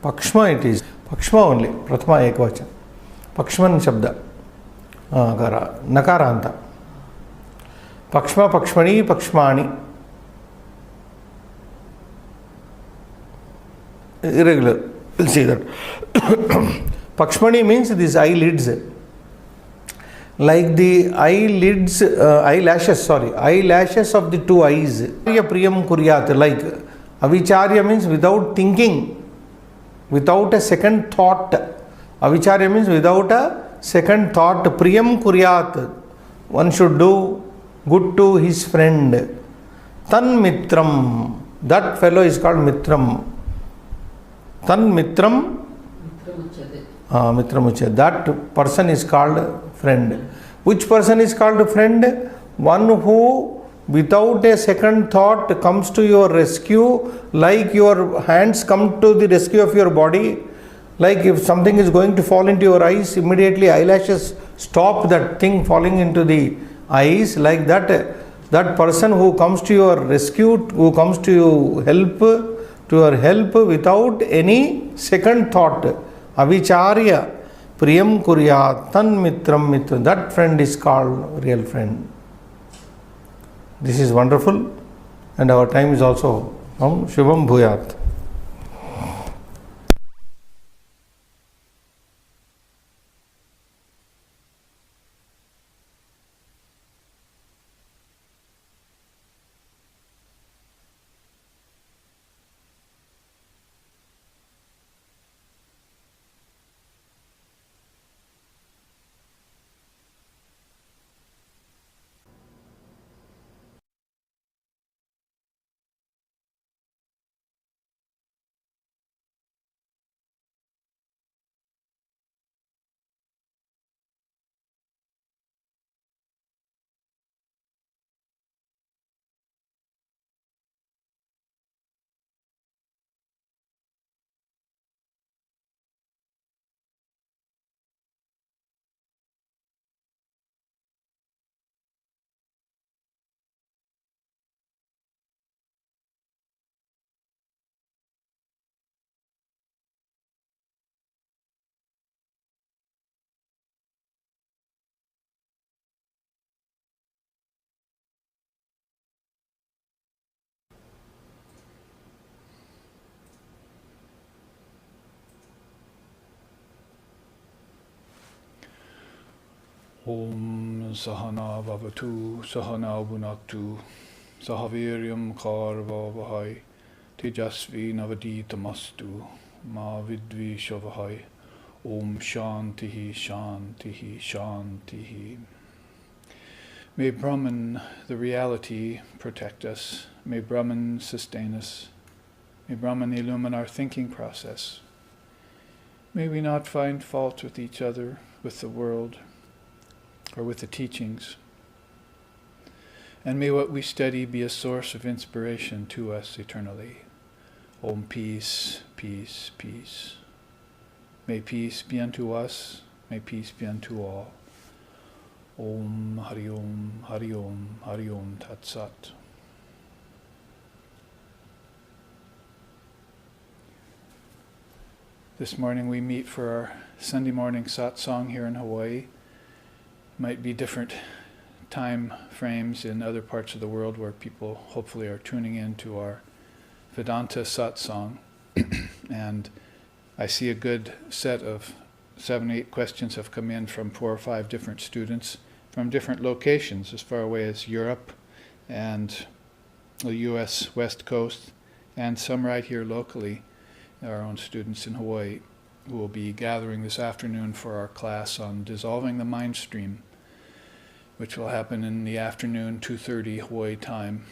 [SPEAKER 1] Pakshma it is. Pakshma only, Prathama Ekvacha. Pakshman Shabda. Nakaranta. Pakshma, Pakshmani, Pakshmani. Irregular. We'll see that. Pakshmani means these eyelids. Like the eyelashes of the two eyes. Priyam Kuryat, like Avicharya means without thinking, without a second thought. Avicharya means without a second thought. Priyam Kuryat, one should do good to his friend. Tan Mitram, that fellow is called Mitram. Tan Mitram, Mitramuchya, that person is called friend. Which person is called friend? One who without a second thought comes to your rescue, like your hands come to the rescue of your body. Like if something is going to fall into your eyes, immediately eyelashes stop that thing falling into the eyes. Like that person who comes to your rescue, who comes to your help without any second thought. Avicharya Priyam Kuryat Tan Mitram. That friend is called real friend. This is wonderful, and our time is also Shubham Bhuyat.
[SPEAKER 3] Om Sahana Vavatu Sahana Bhunaktu Sahaviryam Karvavahai Tejasvi Navaditamastu Ma Vidvishavahai Om Shantihi Shantihi Shantihi. May Brahman, the reality, protect us. May Brahman sustain us. May Brahman illumine our thinking process. May we not find fault with each other, with the world, or with the teachings. And may what we study be a source of inspiration to us eternally. Om peace, peace, peace. May peace be unto us, may peace be unto all. Om Hari Om, Hari Om, Hari Om Tat Sat. This morning we meet for our Sunday morning Satsang here in Hawaii. Might be different time frames in other parts of the world where people hopefully are tuning in to our Vedanta Satsang. And I see a good set of 7, 8 questions have come in from 4 or 5 different students from different locations as far away as Europe and the US West Coast, and some right here locally, our own students in Hawaii, who will be gathering this afternoon for our class on dissolving the mind stream, which will happen in the afternoon, 2:30 Hawaii time.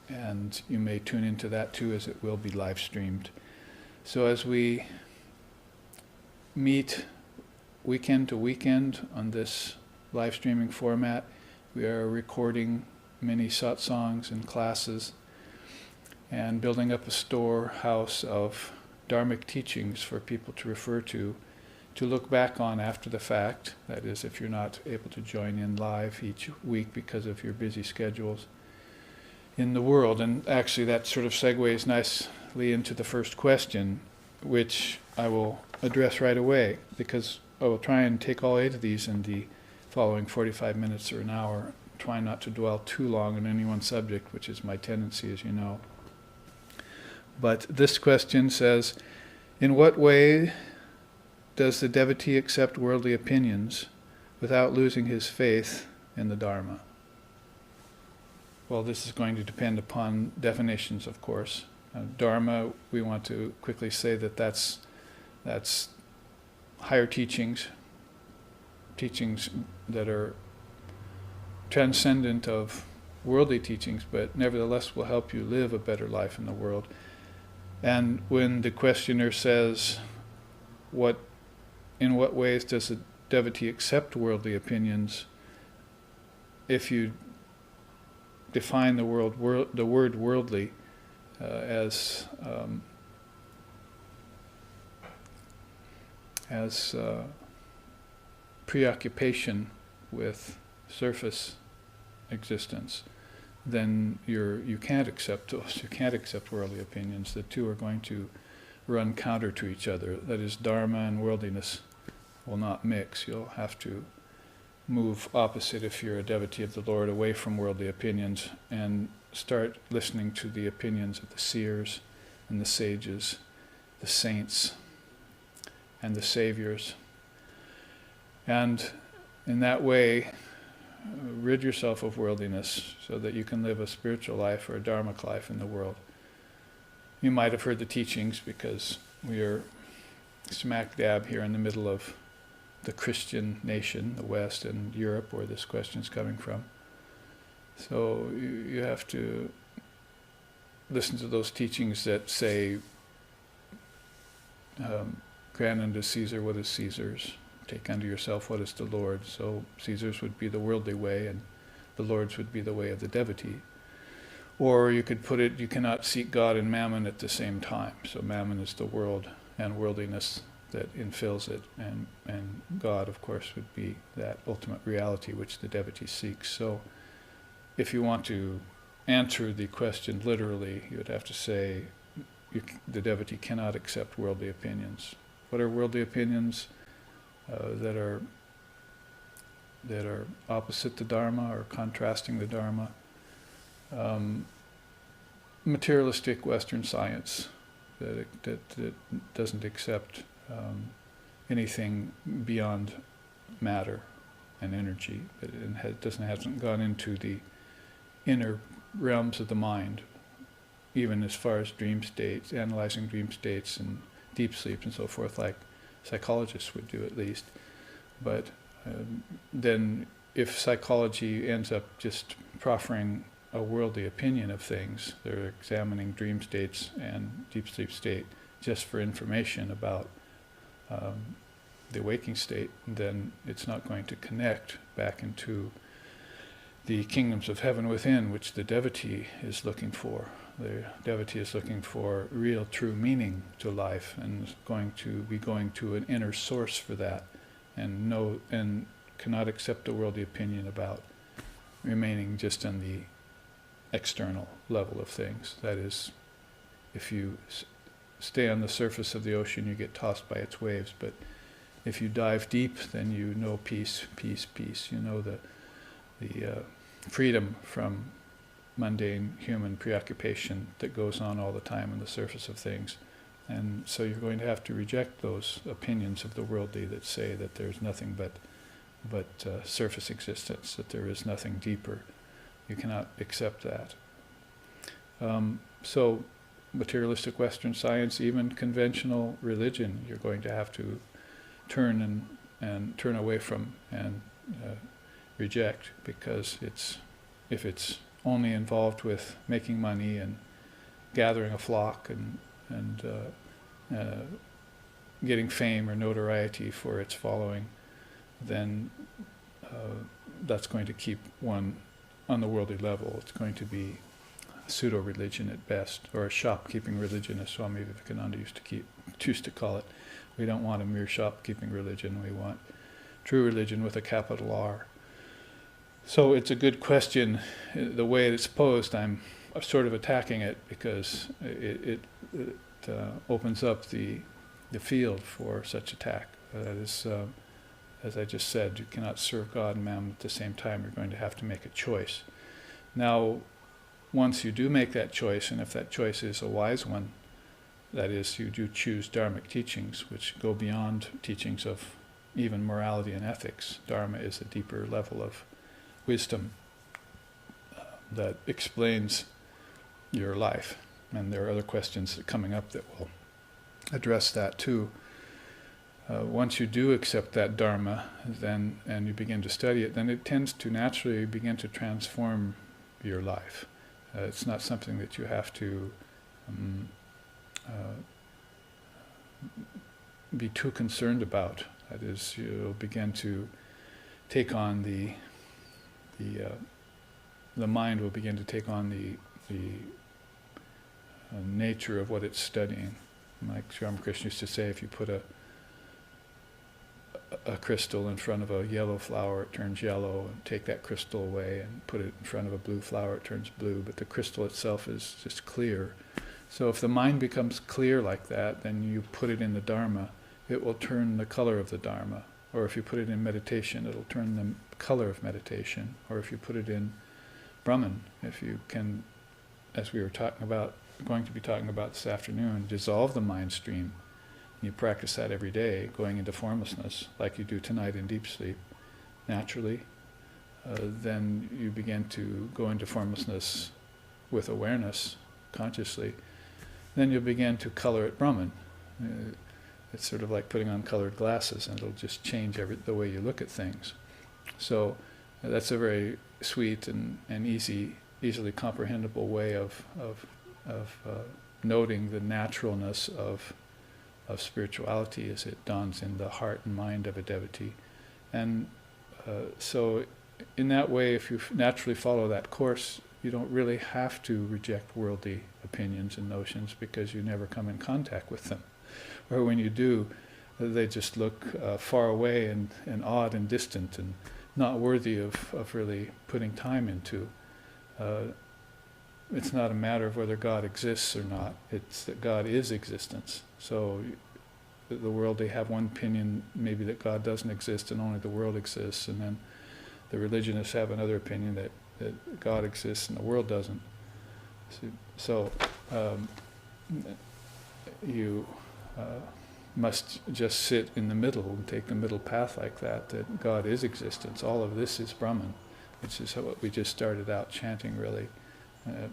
[SPEAKER 3] And you may tune into that too, as it will be live streamed. So as we meet weekend to weekend on this live streaming format, we are recording many satsangs and classes and building up a storehouse of dharmic teachings for people to refer to look back on after the fact. That is, if you're not able to join in live each week because of your busy schedules in the world. And actually that sort of segues nicely into the first question, which I will address right away, because I will try and take all 8 of these in the following 45 minutes or an hour, try not to dwell too long on any one subject, which is my tendency, as you know. But this question says, in what way does the devotee accept worldly opinions without losing his faith in the Dharma? Well, this is going to depend upon definitions, of course. Dharma, we want to quickly say that that's higher teachings that are transcendent of worldly teachings, but nevertheless will help you live a better life in the world. And when the questioner says, in what ways does a devotee accept worldly opinions, if you define the word worldly as preoccupation with surface existence, then you can't accept those. You can't accept worldly opinions. The two are going to run counter to each other. That is, Dharma and worldliness will not mix. You'll have to move opposite, if you're a devotee of the Lord, away from worldly opinions and start listening to the opinions of the seers and the sages, the saints and the saviors. And in that way, rid yourself of worldliness so that you can live a spiritual life or a dharmic life in the world. You might have heard the teachings, because we are smack dab here in the middle of the Christian nation, the West and Europe, where this question is coming from. So you have to listen to those teachings that say, grant unto Caesar what is Caesar's, take unto yourself what is the Lord's. So Caesar's would be the worldly way, and the Lord's would be the way of the devotee. Or you could put it, you cannot seek God and mammon at the same time. So mammon is the world and worldliness that infills it, and God, of course, would be that ultimate reality which the devotee seeks. So if you want to answer the question literally, you would have to say the devotee cannot accept worldly opinions. What are worldly opinions that are opposite the Dharma or contrasting the Dharma? Materialistic Western science that doesn't accept anything beyond matter and energy, but it hasn't gone into the inner realms of the mind, even as far as dream states, analyzing dream states and deep sleep and so forth, like psychologists would do at least. But then if psychology ends up just proffering a worldly opinion of things, they're examining dream states and deep sleep state just for information about the waking state, then it's not going to connect back into the kingdoms of heaven within, which the devotee is looking for. The devotee is looking for real, true meaning to life, and is going to an inner source for that, and cannot accept a worldly opinion about remaining just on the external level of things. That is, if you stay on the surface of the ocean, you get tossed by its waves. But if you dive deep, then you know peace, peace, peace. You know the freedom from mundane human preoccupation that goes on all the time on the surface of things. And so you're going to have to reject those opinions of the worldly that say that there's nothing but surface existence, that there is nothing deeper. You cannot accept that. So materialistic Western science, even conventional religion, you're going to have to turn away from and reject, because if it's only involved with making money and gathering a flock and getting fame or notoriety for its following, then that's going to keep one on the worldly level. It's going to be pseudo-religion at best, or a shopkeeping religion, as Swami Vivekananda used to call it. We don't want a mere shopkeeping religion. We want true religion with a capital R. So it's a good question. The way it's posed, I'm sort of attacking it because it opens up the field for such attack. That is, as I just said, you cannot serve God and Mammon at the same time. You're going to have to make a choice. Now, once you do make that choice, and if that choice is a wise one, that is, you do choose dharmic teachings, which go beyond teachings of even morality and ethics. Dharma is a deeper level of wisdom that explains your life. And there are other questions coming up that will address that too. Once you do accept that dharma, then and you begin to study it, then it tends to naturally begin to transform your life. It's not something that you have to be too concerned about. That is, you'll begin to take on the mind will begin to take on the nature of what it's studying. Like Sri Ramakrishna used to say, if you put a crystal in front of a yellow flower, it turns yellow, and take that crystal away and put it in front of a blue flower, it turns blue, but the crystal itself is just clear. So if the mind becomes clear like that, then you put it in the Dharma, it will turn the color of the Dharma. Or if you put it in meditation, it'll turn the color of meditation. Or if you put it in Brahman, if you can, as we were going to be talking about this afternoon, dissolve the mind stream. You practice that every day, going into formlessness, like you do tonight in deep sleep, naturally. Then you begin to go into formlessness with awareness, consciously. Then you'll begin to color it Brahman. It's sort of like putting on colored glasses, and it'll just change the way you look at things. So that's a very sweet and easily comprehensible way of noting the naturalness of spirituality as it dawns in the heart and mind of a devotee. And so in that way, if you naturally follow that course, you don't really have to reject worldly opinions and notions, because you never come in contact with them. Or when you do, they just look far away and odd and distant and not worthy of really putting time into. It's not a matter of whether God exists or not. It's that God is existence. So the world, they have one opinion, maybe that God doesn't exist and only the world exists, and then the religionists have another opinion that God exists and the world doesn't. So you must just sit in the middle and take the middle path like that God is existence. All of this is Brahman, which is what we just started out chanting, really.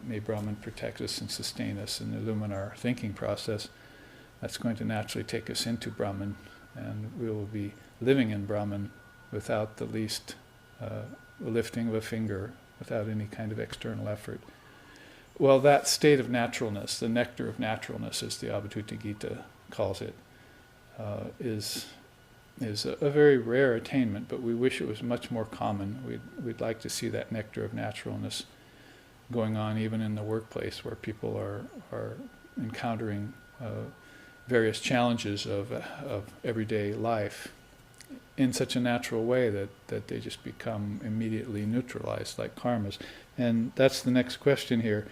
[SPEAKER 3] May Brahman protect us and sustain us and illumine our thinking process. That's going to naturally take us into Brahman, and we will be living in Brahman without the least lifting of a finger, without any kind of external effort. Well, that state of naturalness, the nectar of naturalness, as the Abhidhamma Gita calls it, is a very rare attainment, but we wish it was much more common. We'd like to see that nectar of naturalness going on even in the workplace, where people are encountering various challenges of everyday life in such a natural way that they just become immediately neutralized like karmas. And that's the next question here.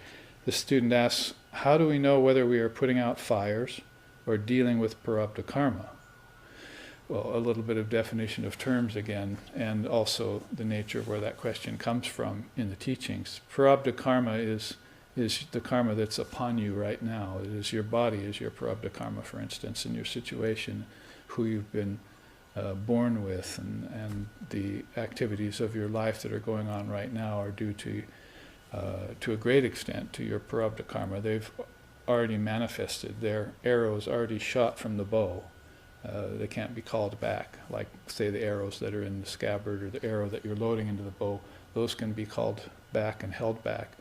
[SPEAKER 3] The student asks, how do we know whether we are putting out fires or dealing with prarabdha karma? Well, a little bit of definition of terms again, and also the nature of where that question comes from in the teachings. Prarabdha karma is the karma that's upon you right now. It is your body is your prarabdha karma, for instance, in your situation, who you've been born with, and the activities of your life that are going on right now are due to a great extent to your prarabdha karma. They've already manifested. Their arrows already shot from the bow. They can't be called back, like, say, the arrows that are in the scabbard or the arrow that you're loading into the bow. Those can be called back and held back.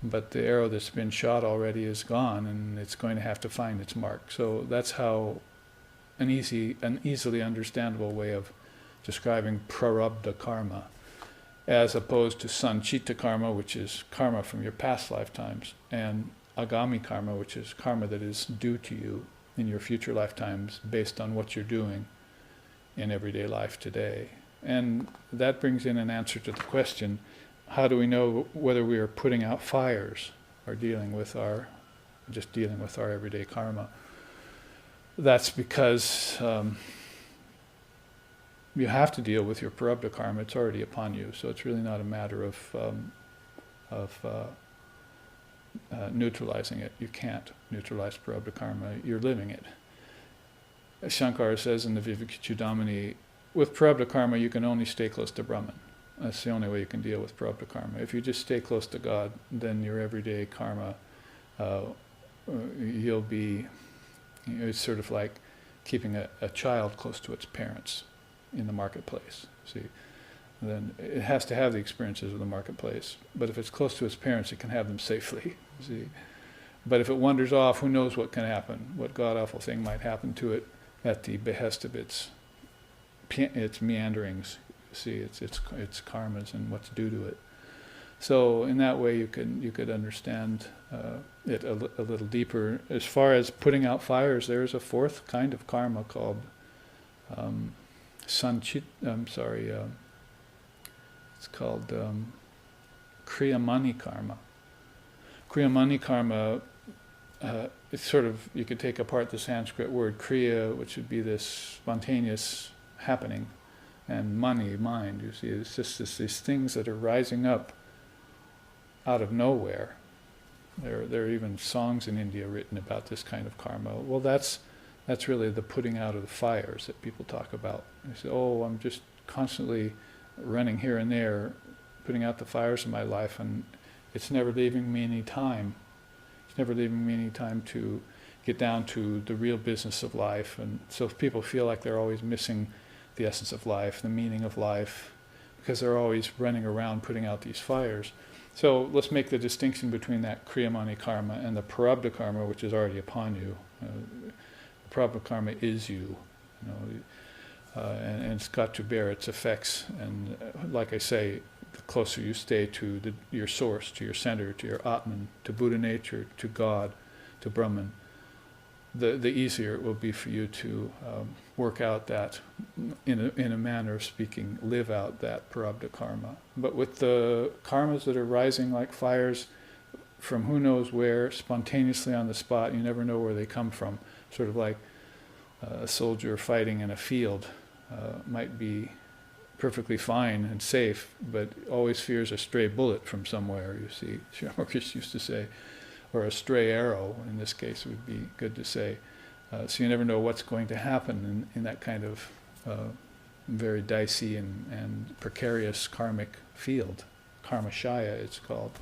[SPEAKER 3] But the arrow that's been shot already is gone, and it's going to have to find its mark. So that's how an easily understandable way of describing prarabdha karma, as opposed to sanchita karma, which is karma from your past lifetimes, and agami karma, which is karma that is due to you in your future lifetimes based on what you're doing in everyday life today. And that brings in an answer to the question, how do we know whether we are putting out fires or just dealing with our everyday karma? That's because you have to deal with your prarabdha karma. It's already upon you, so it's really not a matter of neutralizing it. You can't neutralize prarabdha karma. You're living it. As Shankara says in the Vivekachudamani, with prarabdha karma you can only stay close to Brahman. That's the only way you can deal with prarabdha karma. If you just stay close to God, then your everyday karma, you'll be, it's sort of like keeping a child close to its parents in the marketplace. See, then it has to have the experiences of the marketplace. But if it's close to its parents, it can have them safely. See, but if it wanders off, who knows what can happen? What god-awful thing might happen to it at the behest of its meanderings. See, its karmas and what's due to it. So in that way, you could understand it a little deeper. As far as putting out fires, there's a fourth kind of karma called it's called kriyamani karma. Kriyamani karma, it's sort of, you could take apart the Sanskrit word kriya, which would be this spontaneous happening, and mani, mind. You see, it's just these things that are rising up out of nowhere. There are even songs in India written about this kind of karma. Well, that's really the putting out of the fires that people talk about. They say, oh, I'm just constantly running here and there, putting out the fires in my life, and it's never leaving me any time. It's never leaving me any time to get down to the real business of life. And so if people feel like they're always missing the essence of life, the meaning of life, because they're always running around putting out these fires. So let's make the distinction between that kriyamani karma and the prarabdha karma, which is already upon you. Prarabdha karma is you, and it's got to bear its effects. And like I say, the closer you stay to your source, to your center, to your Atman, to Buddha nature, to God, to Brahman, the easier it will be for you to work out that, in a manner of speaking, live out that prarabdha karma. But with the karmas that are rising like fires from who knows where, spontaneously on the spot, you never know where they come from. Sort of like a soldier fighting in a field might be perfectly fine and safe, but always fears a stray bullet from somewhere, you see. Sri Ramakrishna used to say, or a stray arrow, in this case would be good to say. So you never know what's going to happen in that kind of very dicey and precarious karmic field. Karmashaya, it's called.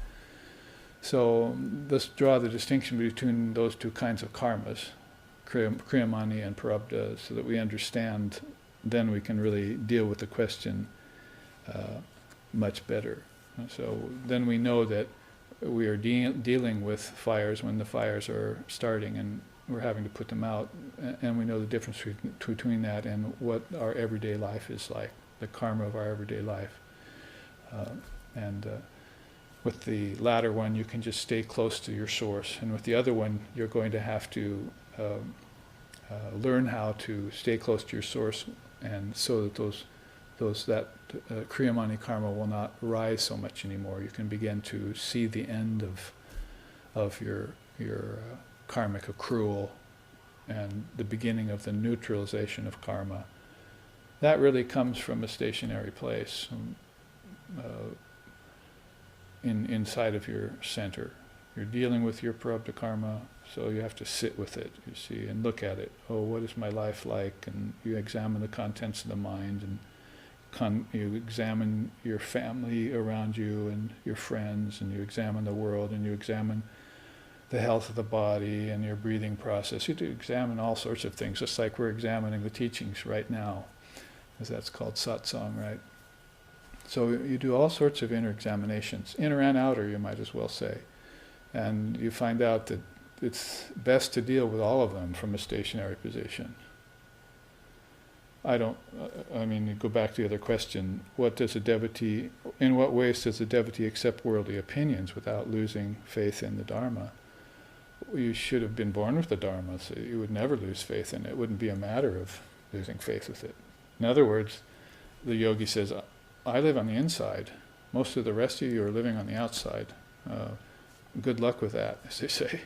[SPEAKER 3] So let's draw the distinction between those two kinds of karmas, kriyamani and prarabdha, so that we understand, then we can really deal with the question much better. So then we know that we are dealing with fires when the fires are starting and we're having to put them out, and we know the difference between that and what our everyday life is like, the karma of our everyday life. And With the latter one, you can just stay close to your source, and with the other one, you're going to have to learn how to stay close to your source, and so that that Kriyamani karma will not rise so much anymore. You can begin to see the end of your karmic accrual and the beginning of the neutralization of karma. That really comes from a stationary place inside of your center. You're dealing with your prarabdha karma, so you have to sit with it, you see, and look at it. Oh, what is my life like? And you examine the contents of the mind, and you examine your family around you and your friends, and you examine the world, and you examine the health of the body and your breathing process. You do examine all sorts of things, just like we're examining the teachings right now, as that's called satsang, right? So you do all sorts of inner examinations, inner and outer, you might as well say. And you find out that it's best to deal with all of them from a stationary position. You go back to the other question, in what ways does a devotee accept worldly opinions without losing faith in the Dharma? You should have been born with the Dharma, so you would never lose faith in it. It wouldn't be a matter of losing faith with it. In other words, the yogi says, I live on the inside. Most of the rest of you are living on the outside. Good luck with that, as they say.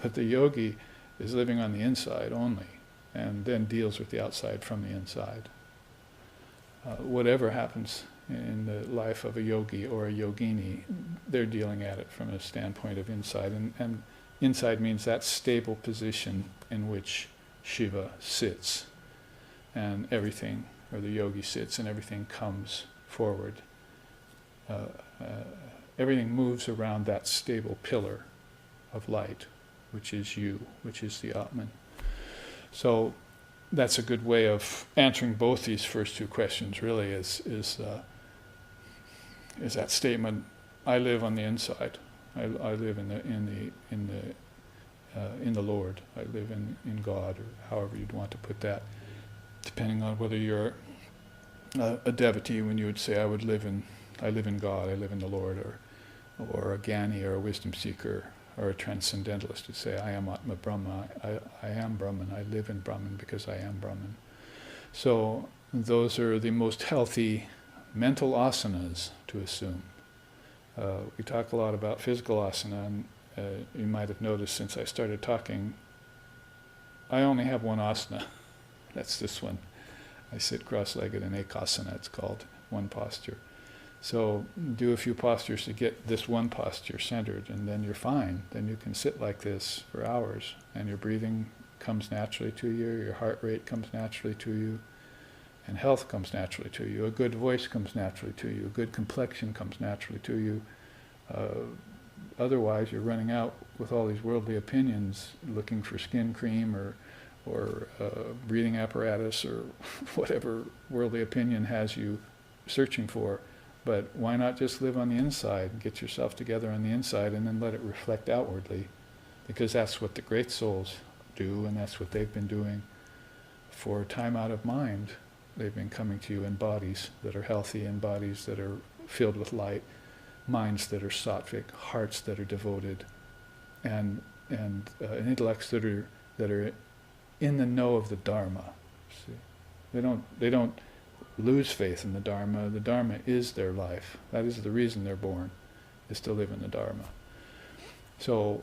[SPEAKER 3] But the yogi is living on the inside only, and then deals with the outside from the inside. Whatever happens in the life of a yogi or a yogini, they're dealing at it from a standpoint of inside. And inside means that stable position in which Shiva sits, and everything, or the yogi sits, and everything comes forward. Everything moves around that stable pillar of light, which is you, which is the Atman. So that's a good way of answering both these first two questions, really, is that statement, I live on the inside. I live in the Lord. I live in God, or however you'd want to put that, depending on whether you're a devotee. When you would say, I live in God, I live in the Lord, or a Jnani, or a wisdom seeker, or a transcendentalist would say, I am Atma Brahma, I am Brahman, I live in Brahman because I am Brahman. So those are the most healthy mental asanas to assume. We talk a lot about physical asana, and you might have noticed since I started talking, I only have one asana. That's this one. I sit cross-legged in ekasana, it's called, one posture. So do a few postures to get this one posture centered, and then you're fine. Then you can sit like this for hours, and your breathing comes naturally to you, your heart rate comes naturally to you, and health comes naturally to you. A good voice comes naturally to you. A good complexion comes naturally to you. Otherwise, you're running out with all these worldly opinions, looking for skin cream or breathing apparatus or whatever worldly opinion has you searching for. But why not just live on the inside, get yourself together on the inside, and then let it reflect outwardly? Because that's what the great souls do, and that's what they've been doing for time out of mind. They've been coming to you in bodies that are healthy, in bodies that are filled with light, minds that are sattvic, hearts that are devoted, and intellects that are in the know of the Dharma. See? They don't lose faith in the Dharma. The Dharma is their life. That is the reason they're born, is to live in the Dharma. So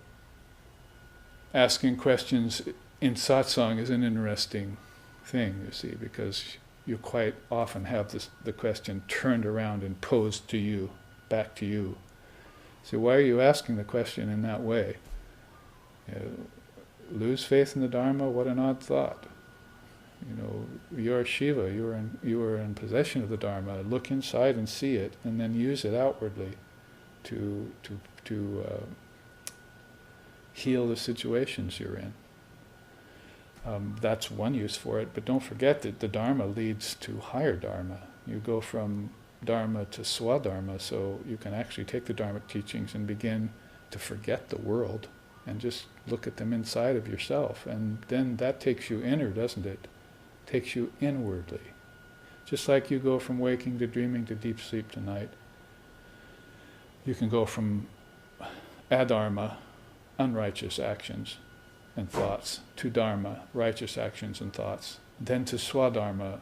[SPEAKER 3] asking questions in satsang is an interesting thing, you see, because you quite often have the question turned around and posed to you, back to you. So why are you asking the question in that way? Lose faith in the Dharma? What an odd thought. You're Shiva, you are in possession of the Dharma. Look inside and see it, and then use it outwardly to heal the situations you're in. That's one use for it, but don't forget that the Dharma leads to higher Dharma. You go from Dharma to Swadharma, so you can actually take the Dharmic teachings and begin to forget the world and just look at them inside of yourself. And then that takes you inner, doesn't it? Takes you inwardly. Just like you go from waking to dreaming to deep sleep tonight. you can go from adharma, unrighteous actions and thoughts, to dharma, righteous actions and thoughts, then to swadharma,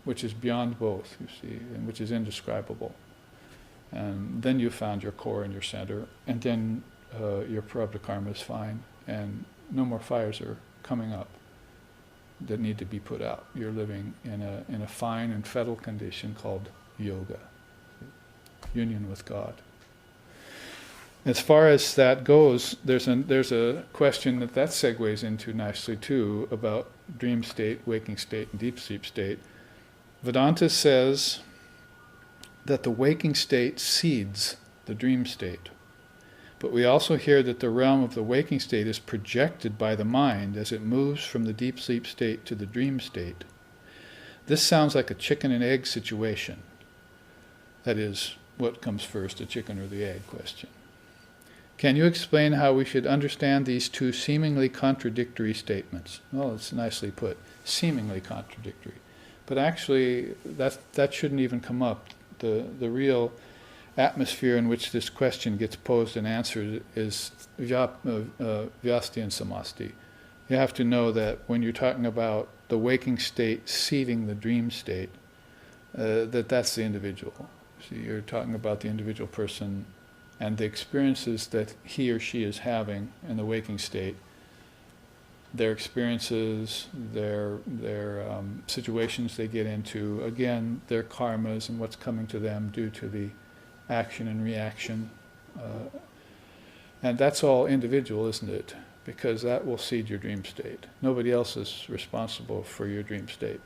[SPEAKER 3] which is beyond both, you see, and which is indescribable. And then you found your core and your center, and then your prarabdha karma is fine, and no more fires are coming up that need to be put out. You're living in a fine and fettle condition called yoga, union with God. As far as that goes, there's a question that segues into nicely too about dream state, waking state, and deep sleep state. Vedanta says that the waking state seeds the dream state. But we also hear that the realm of the waking state is projected by the mind as it moves from the deep sleep state to the dream state. This sounds like a chicken and egg situation. That is, what comes first, the chicken or the egg question. Can you explain how we should understand these two seemingly contradictory statements? Well, it's nicely put, seemingly contradictory. But actually, that shouldn't even come up. The real atmosphere in which this question gets posed and answered is vyasti and samasti. You have to know that when you're talking about the waking state seeding the dream state, that's the individual. So you're talking about the individual person and the experiences that he or she is having in the waking state, their experiences, their situations they get into, again, their karmas and what's coming to them due to the action and reaction. And that's all individual, isn't it? Because that will seed your dream state. Nobody else is responsible for your dream state.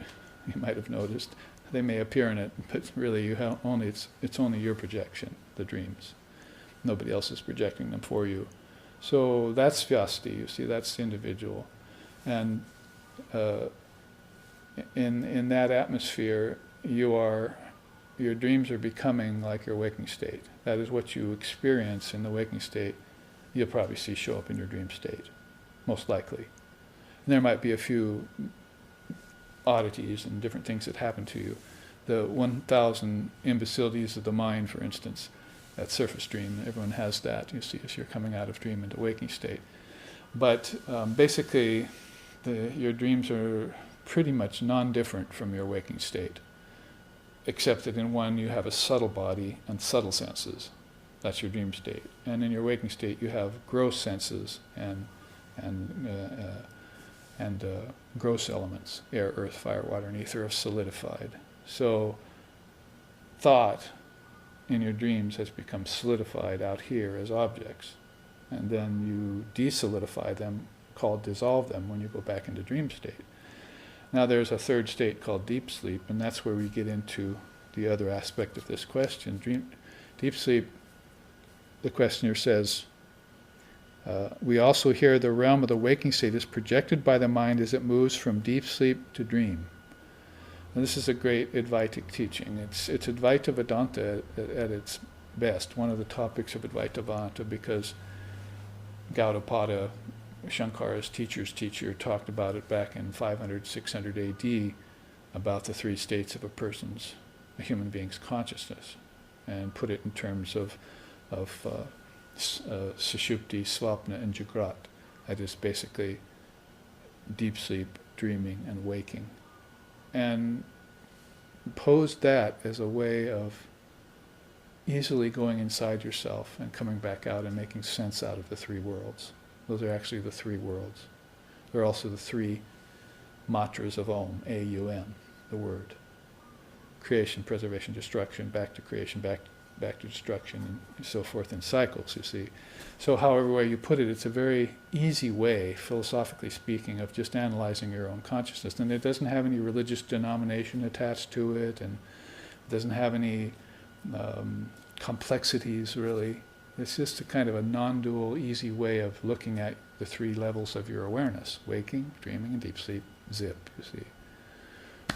[SPEAKER 3] You might have noticed. They may appear in it, but really it's only your projection, the dreams. Nobody else is projecting them for you. So that's vyasti, you see, that's the individual. And in that atmosphere, your dreams are becoming like your waking state. That is what you experience in the waking state, you'll probably see show up in your dream state, most likely. And there might be a few oddities and different things that happen to you. The 1,000 imbecilities of the mind, for instance, that surface dream, everyone has that, you see, as you're coming out of dream into waking state. But basically, your dreams are pretty much non-different from your waking state, except that in one you have a subtle body and subtle senses. That's your dream state. And in your waking state you have gross senses and gross elements, air, earth, fire, water, and ether, are solidified. So thought in your dreams has become solidified out here as objects. And then you desolidify them, called dissolve them, when you go back into dream state. Now there's a third state called deep sleep, and that's where we get into the other aspect of this question. Deep sleep, the questioner says, we also hear the realm of the waking state is projected by the mind as it moves from deep sleep to dream. And this is a great Advaitic teaching. It's Advaita Vedanta at its best, one of the topics of Advaita Vedanta, because Gaudapada, Shankara's teacher's teacher, talked about it back in 500, 600 AD, about the three states of a human being's consciousness, and put it in terms of Sushupti, Swapna, and Jagrat. That is basically deep sleep, dreaming, and waking. And posed that as a way of easily going inside yourself and coming back out and making sense out of the three worlds. Those are actually the three worlds. They're also the three matras of Om, A-U-M, the word. Creation, preservation, destruction, back to creation, back to destruction, and so forth in cycles, you see. So however way you put it, it's a very easy way, philosophically speaking, of just analyzing your own consciousness. And it doesn't have any religious denomination attached to it, and it doesn't have any complexities, really. It's just a kind of a non-dual, easy way of looking at the three levels of your awareness: waking, dreaming, and deep sleep. Zip, you see.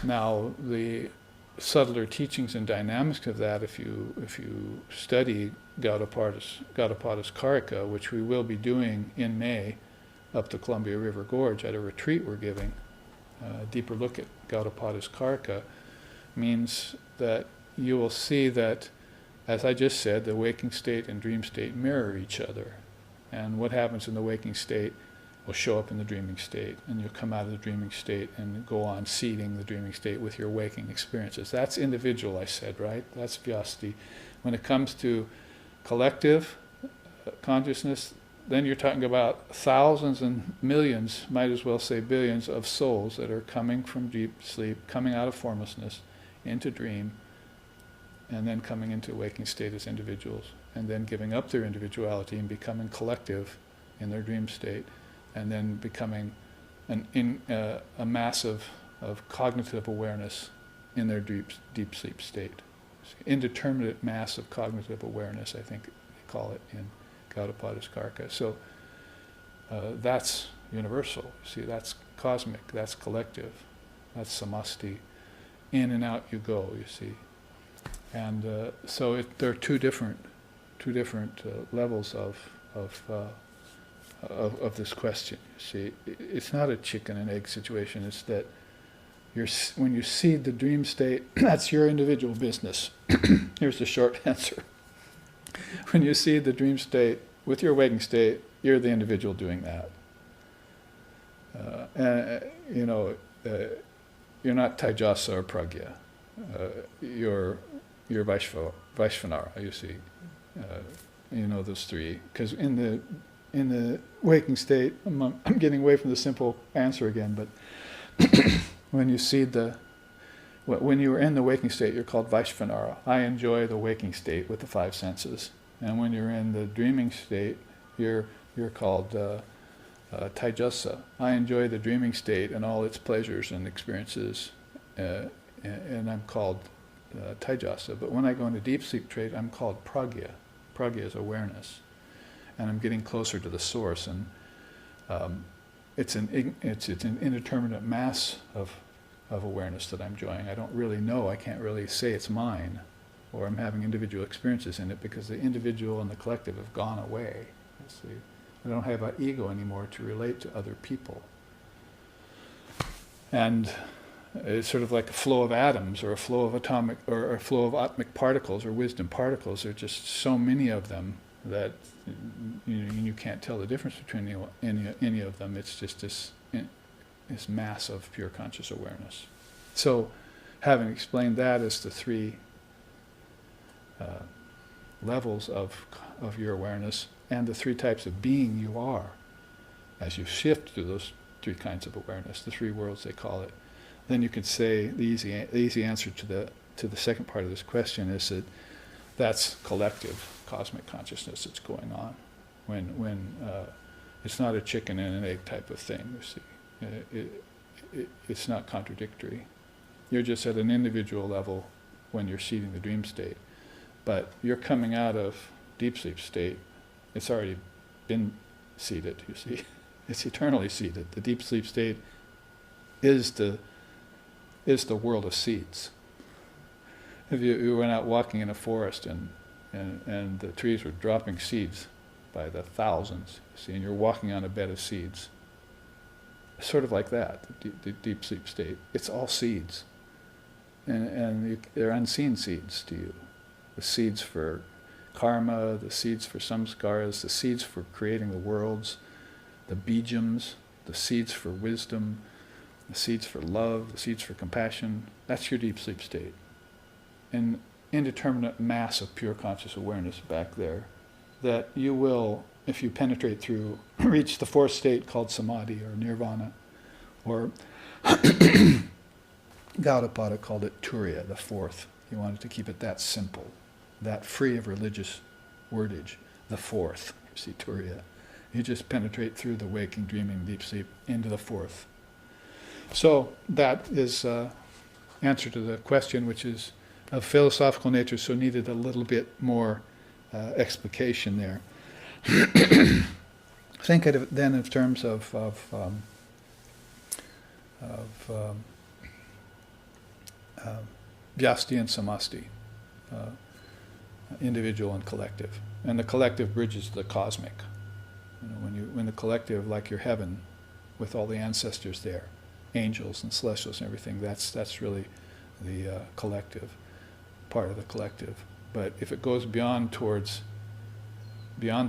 [SPEAKER 3] Now, the subtler teachings and dynamics of that, if you study Gaudapada's Karika, which we will be doing in May up the Columbia River Gorge at a retreat we're giving, a deeper look at Gaudapada's Karika, means that you will see that as I just said, the waking state and dream state mirror each other. And what happens in the waking state will show up in the dreaming state, and you'll come out of the dreaming state and go on seeding the dreaming state with your waking experiences. That's individual, I said, right? That's vyasti. When it comes to collective consciousness, then you're talking about thousands and millions, might as well say billions, of souls that are coming from deep sleep, coming out of formlessness into dream, and then coming into waking state as individuals, and then giving up their individuality and becoming collective in their dream state, and then becoming a mass of cognitive awareness in their deep sleep state. Indeterminate mass of cognitive awareness, I think they call it in Gaudapadaskarka. So that's universal. See, that's cosmic, that's collective, that's samasti. In and out you go, you see. And so there are two different levels of this question. You see, it's not a chicken and egg situation. It's that when you seed the dream state, that's your individual business. Here's the short answer. When you seed the dream state with your waking state, you're the individual doing that. You're not Taijasa or Pragya. You're Vaishvanara, you see. Those three. Because in the waking state, I'm getting away from the simple answer again, but when you see when you are in the waking state, you're called Vaishvanara. I enjoy the waking state with the five senses. And when you're in the dreaming state, you're called Taijasa. I enjoy the dreaming state and all its pleasures and experiences, and I'm called Taijasa. But when I go into deep sleep state, I'm called Pragya. Pragya is awareness, and I'm getting closer to the source. And it's an indeterminate mass of awareness that I'm enjoying. I don't really know. I can't really say it's mine, or I'm having individual experiences in it, because the individual and the collective have gone away. See, I don't have an ego anymore to relate to other people. And it's sort of like a flow of atoms, or a flow of atomic, or a flow of atmic particles, or wisdom particles. There are just so many of them that you can't tell the difference between any of them. It's just this mass of pure conscious awareness. So, having explained that as the three levels of your awareness, and the three types of being you are, as you shift to those three kinds of awareness, the three worlds they call it, then you could say the easy answer to the second part of this question is that that's collective cosmic consciousness that's going on. When it's not a chicken and an egg type of thing. You see, it's not contradictory. You're just at an individual level when you're seeding the dream state, but you're coming out of deep sleep state. It's already been seeded, you see. It's eternally seeded. The deep sleep state is the world of seeds. If you went out walking in a forest and the trees were dropping seeds by the thousands, you see, and you're walking on a bed of seeds, sort of like that, the deep sleep state. It's all seeds. And they're unseen seeds to you. The seeds for karma, the seeds for samskaras, the seeds for creating the worlds, the bijams, the seeds for wisdom, the seeds for love, the seeds for compassion. That's your deep sleep state. An indeterminate mass of pure conscious awareness back there that you will, if you penetrate through, reach the fourth state called samadhi or nirvana, or Gaudapada called it turiya, the fourth. He wanted to keep it that simple, that free of religious wordage, the fourth. You see, turiya. You just penetrate through the waking, dreaming, deep sleep into the fourth. So that is answer to the question, which is of philosophical nature, so needed a little bit more explication there. Think of it then in terms of vyasti and samasti, individual and collective, and the collective bridges the cosmic. When the collective, like your heaven, with all the ancestors there, angels and celestials and everything, that's really the collective, part of the collective. But if it goes beyond the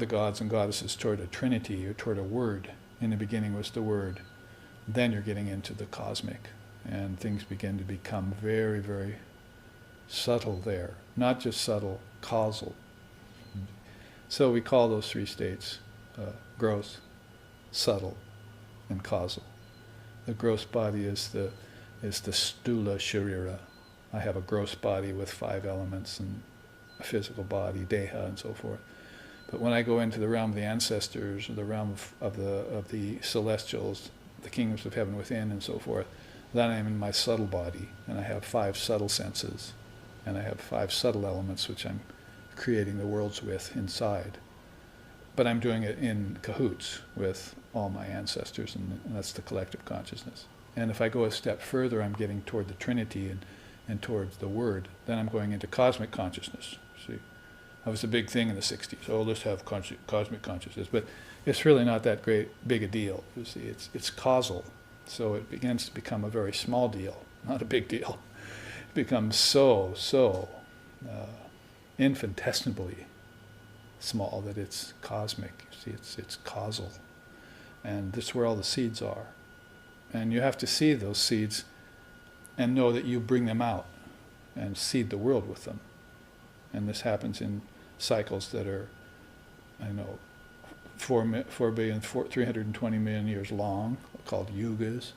[SPEAKER 3] gods and goddesses toward a trinity or toward a word, in the beginning was the word, then you're getting into the cosmic, and things begin to become very, very subtle there. Not just subtle, causal. So we call those three states gross, subtle, and causal. The gross body is the stula sharira. I have a gross body with 5 elements and a physical body, deha, and so forth. But when I go into the realm of the ancestors, or the realm of the celestials, the kingdoms of heaven within, and so forth, then I'm in my subtle body, and I have 5 subtle senses, and I have 5 subtle elements which I'm creating the worlds with inside. But I'm doing it in cahoots with all my ancestors, and that's the collective consciousness. And if I go a step further, I'm getting toward the Trinity and towards the Word. Then I'm going into cosmic consciousness. See, that was a big thing in the 60s. Oh, let's have cosmic consciousness. But it's really not that big a deal. You see, it's causal. So it begins to become a very small deal, not a big deal. It becomes so infinitesimally small that it's cosmic. You see, it's causal. And this is where all the seeds are. And you have to see those seeds and know that you bring them out and seed the world with them. And this happens in cycles that are, 320 million years long, called yugas.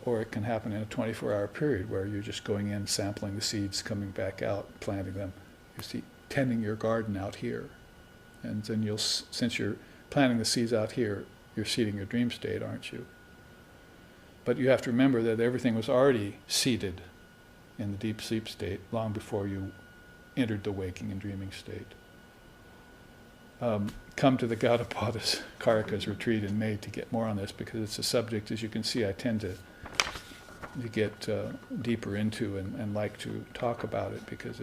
[SPEAKER 3] Or it can happen in a 24-hour period where you're just going in, sampling the seeds, coming back out, planting them. You see, tending your garden out here. And then since you're planting the seeds out here, you're seeding your dream state, aren't you? But you have to remember that everything was already seeded in the deep sleep state long before you entered the waking and dreaming state. Come to the Gaudapada's Karika's retreat in May to get more on this, because it's a subject, as you can see, I tend to get deeper into and like to talk about it, because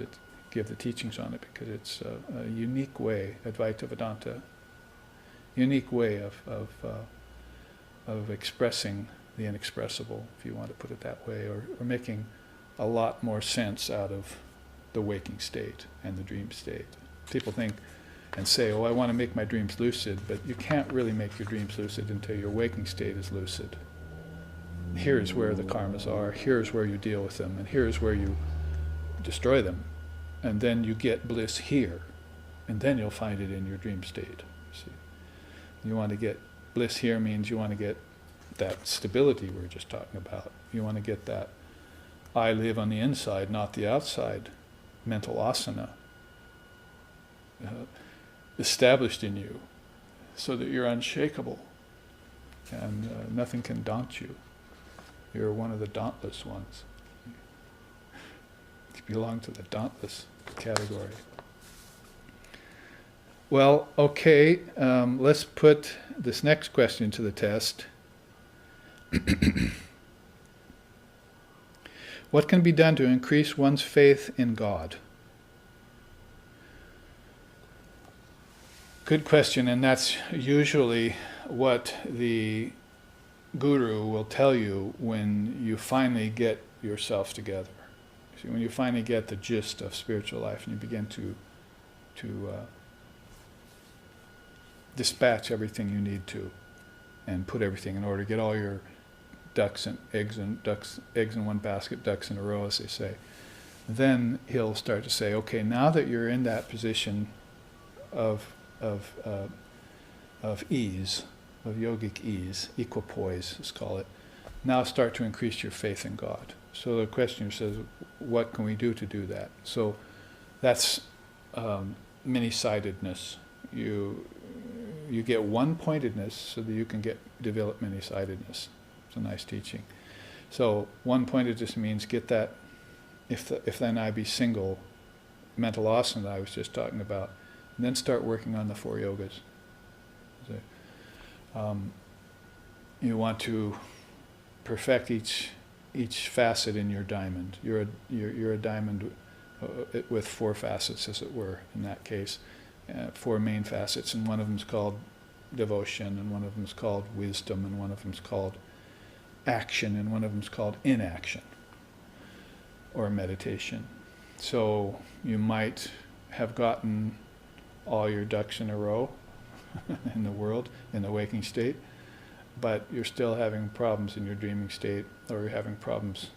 [SPEAKER 3] give the teachings on it, because it's a unique way, Advaita Vedanta, unique way of expressing the inexpressible, if you want to put it that way, or making a lot more sense out of the waking state and the dream state. People think and say, oh, I want to make my dreams lucid, but you can't really make your dreams lucid until your waking state is lucid. Here's where the karmas are, here's where you deal with them, and here's where you destroy them. And then you get bliss here, and then you'll find it in your dream state. See, you want to get bliss here means you want to get that stability we were just talking about. You want to get that I live on the inside, not the outside, mental asana established in you, so that you're unshakable and nothing can daunt you. You're one of the dauntless ones. You belong to the dauntless category. Well, okay, let's put this next question to the test. What can be done to increase one's faith in God? Good question, and that's usually what the guru will tell you when you finally get yourself together. See, when you finally get the gist of spiritual life and you begin to dispatch everything you need to and put everything in order, get all your eggs in one basket, ducks in a row, as they say. Then he'll start to say, okay, now that you're in that position of ease, of yogic ease, equipoise, let's call it, now start to increase your faith in God. So the questioner says, what can we do to do that? So that's many-sidedness. You get one-pointedness so that you can develop many-sidedness. It's a nice teaching. So one-pointedness means get that, if then I be single, mental asana that I was just talking about, and then start working on the 4 yogas. You want to perfect each facet in your diamond. You're a diamond with 4 facets, as it were, in that case. 4 main facets, and one of them is called devotion, and one of them is called wisdom, and one of them is called action, and one of them is called inaction, or meditation. So you might have gotten all your ducks in a row in the world, in the waking state, but you're still having problems in your dreaming state, or you're having problems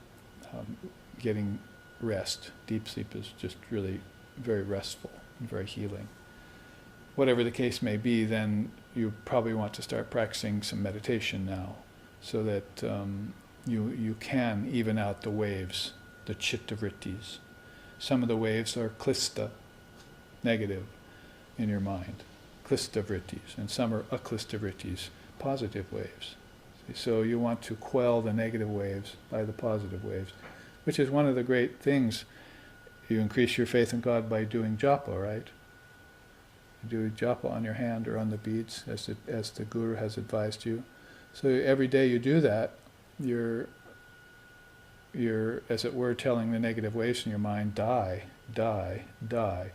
[SPEAKER 3] getting rest. Deep sleep is just really very restful and very healing. Whatever the case may be, then you probably want to start practicing some meditation now, so that you can even out the waves, the chitta vrittis. Some of the waves are klista, negative, in your mind, klista vrittis, and some are aklista vrittis, positive waves. So you want to quell the negative waves by the positive waves, which is one of the great things. You increase your faith in God by doing japa, right? You do japa on your hand or on the beads, as the Guru has advised you. So every day you do that, you're, as it were, telling the negative waves in your mind, die, die, die.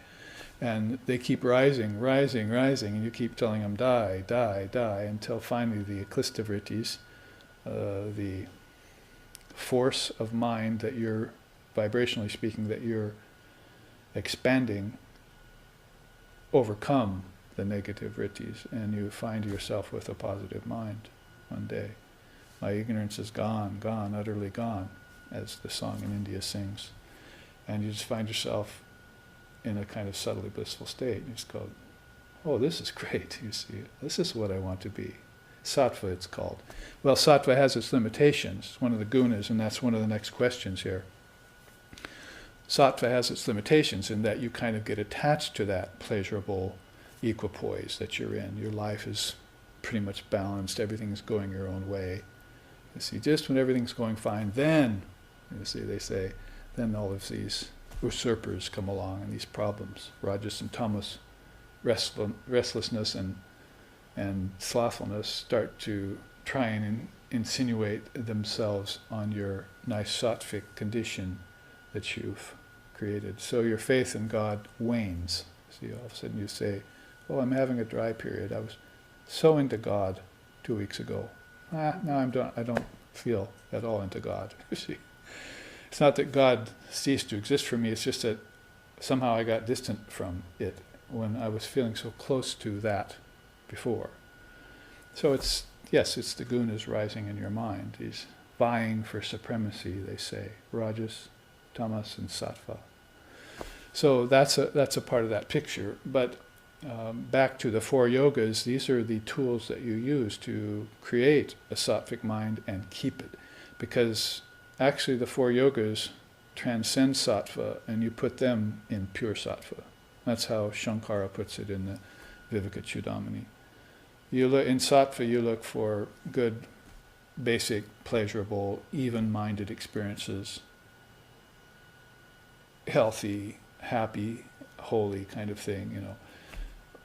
[SPEAKER 3] And they keep rising, rising, rising, and you keep telling them, die, die, die, until finally the aklista vrittis, the force of mind that you're, vibrationally speaking, that you're expanding, overcome the negative vrittis, and you find yourself with a positive mind one day. My ignorance is gone, gone, utterly gone, as the song in India sings. And you just find yourself in a kind of subtly blissful state. You just go, oh, this is great, you see. This is what I want to be. Sattva, it's called. Well, sattva has its limitations. It's one of the gunas, and that's one of the next questions here. Sattva has its limitations in that you kind of get attached to that pleasurable equipoise that you're in. Your life is pretty much balanced. Everything's going your own way. You see, just when everything's going fine, then, you see, they say, then all of these usurpers come along and these problems, rajas and tamas, restlessness and slothfulness start to try and insinuate themselves on your nice sattvic condition that you've created. So your faith in God wanes. See, all of a sudden you say, oh, I'm having a dry period. I was so into God 2 weeks ago. Now I don't feel at all into God. You see, it's not that God ceased to exist for me, it's just that somehow I got distant from it when I was feeling so close to that before. So it's the gunas rising in your mind. He's vying for supremacy, they say. Rajas, tamas, and sattva. So that's a part of that picture. But back to the 4 yogas, these are the tools that you use to create a sattvic mind and keep it. Because actually the 4 yogas transcend sattva, and you put them in pure sattva. That's how Shankara puts it in the Viveka Chudamani. In sattva you look for good, basic, pleasurable, even-minded experiences, healthy, happy, holy kind of thing, you know.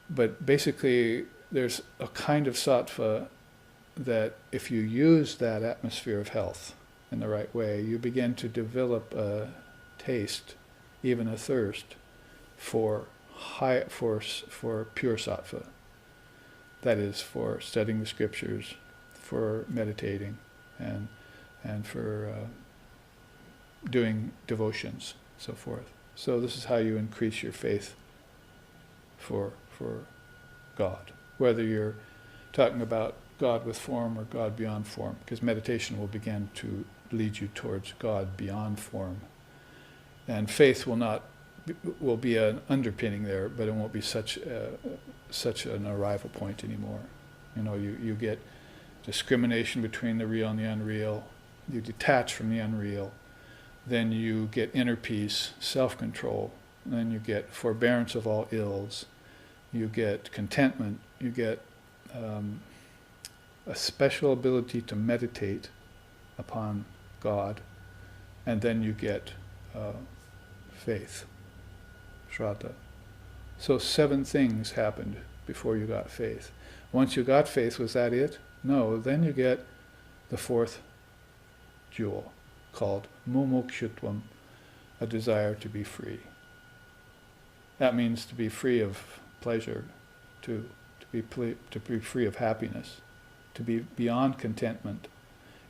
[SPEAKER 3] But basically there's a kind of sattva that if you use that atmosphere of health in the right way, you begin to develop a taste, even a thirst, for pure sattva. That is, for studying the scriptures, for meditating, and for doing devotions, so forth. So this is how you increase your faith for God, whether you're talking about God with form or God beyond form, because meditation will begin to lead you towards God beyond form. And faith will be an underpinning there, but it won't be such an arrival point anymore. You know, you get discrimination between the real and the unreal. You detach from the unreal. Then you get inner peace, self-control. Then you get forbearance of all ills. You get contentment. You get a special ability to meditate upon God. And then you get faith, shraddha. So 7 things happened before you got faith. Once you got faith, was that it? No, then you get the 4th jewel, called mumukshutvam, a desire to be free. That means to be free of pleasure, to be free of happiness, to be beyond contentment.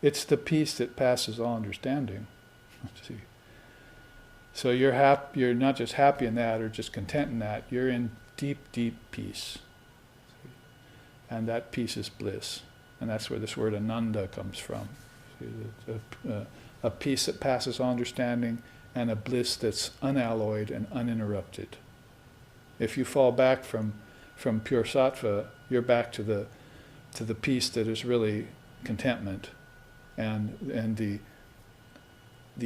[SPEAKER 3] It's the peace that passes all understanding. See. So you're not just happy in that or just content in that, you're in deep, deep peace. And that peace is bliss. And that's where this word ananda comes from. A peace that passes all understanding and a bliss that's unalloyed and uninterrupted. If you fall back from pure sattva, you're back to the peace that is really contentment and the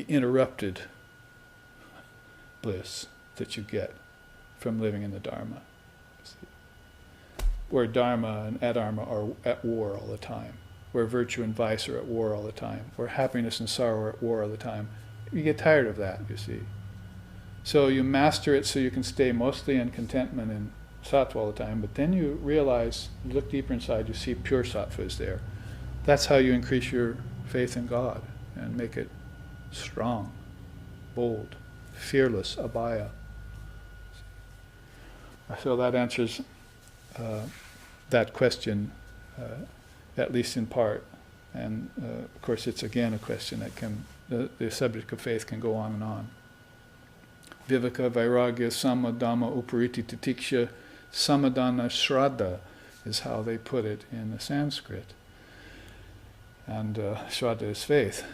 [SPEAKER 3] interrupted bliss that you get from living in the Dharma. Where Dharma and Adharma are at war all the time. Where virtue and vice are at war all the time. Where happiness and sorrow are at war all the time. You get tired of that, you see. So you master it so you can stay mostly in contentment and sattva all the time, but then you realize, you look deeper inside, you see pure sattva is there. That's how you increase your faith in God and make it strong, bold, fearless, abhaya. So that answers that question, at least in part. And of course it's again a question that the subject of faith can go on and on. Viveka, Vairagya, Samadhamma, Upariti, Titiksha, Samadhana, Shraddha is how they put it in the Sanskrit. And Shraddha is faith.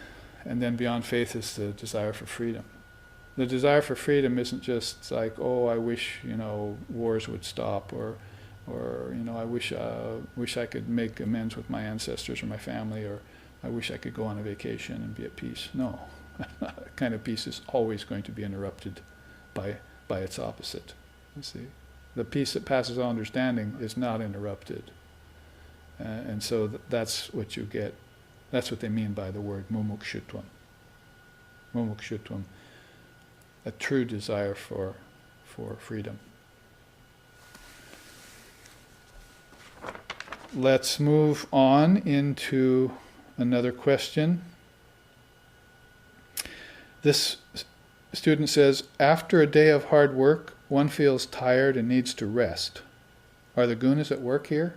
[SPEAKER 3] And then beyond faith is the desire for freedom. The desire for freedom isn't just like, oh, I wish, wars would stop, or I wish I could make amends with my ancestors or my family, or I wish I could go on a vacation and be at peace. No, that kind of peace is always going to be interrupted by its opposite. You see, the peace that passes all understanding is not interrupted, and so that's what you get. That's what they mean by the word mumukshutvam. Mumukshutvam, a true desire for freedom. Let's move on into another question. This student says, after a day of hard work, one feels tired and needs to rest. Are the gunas at work here?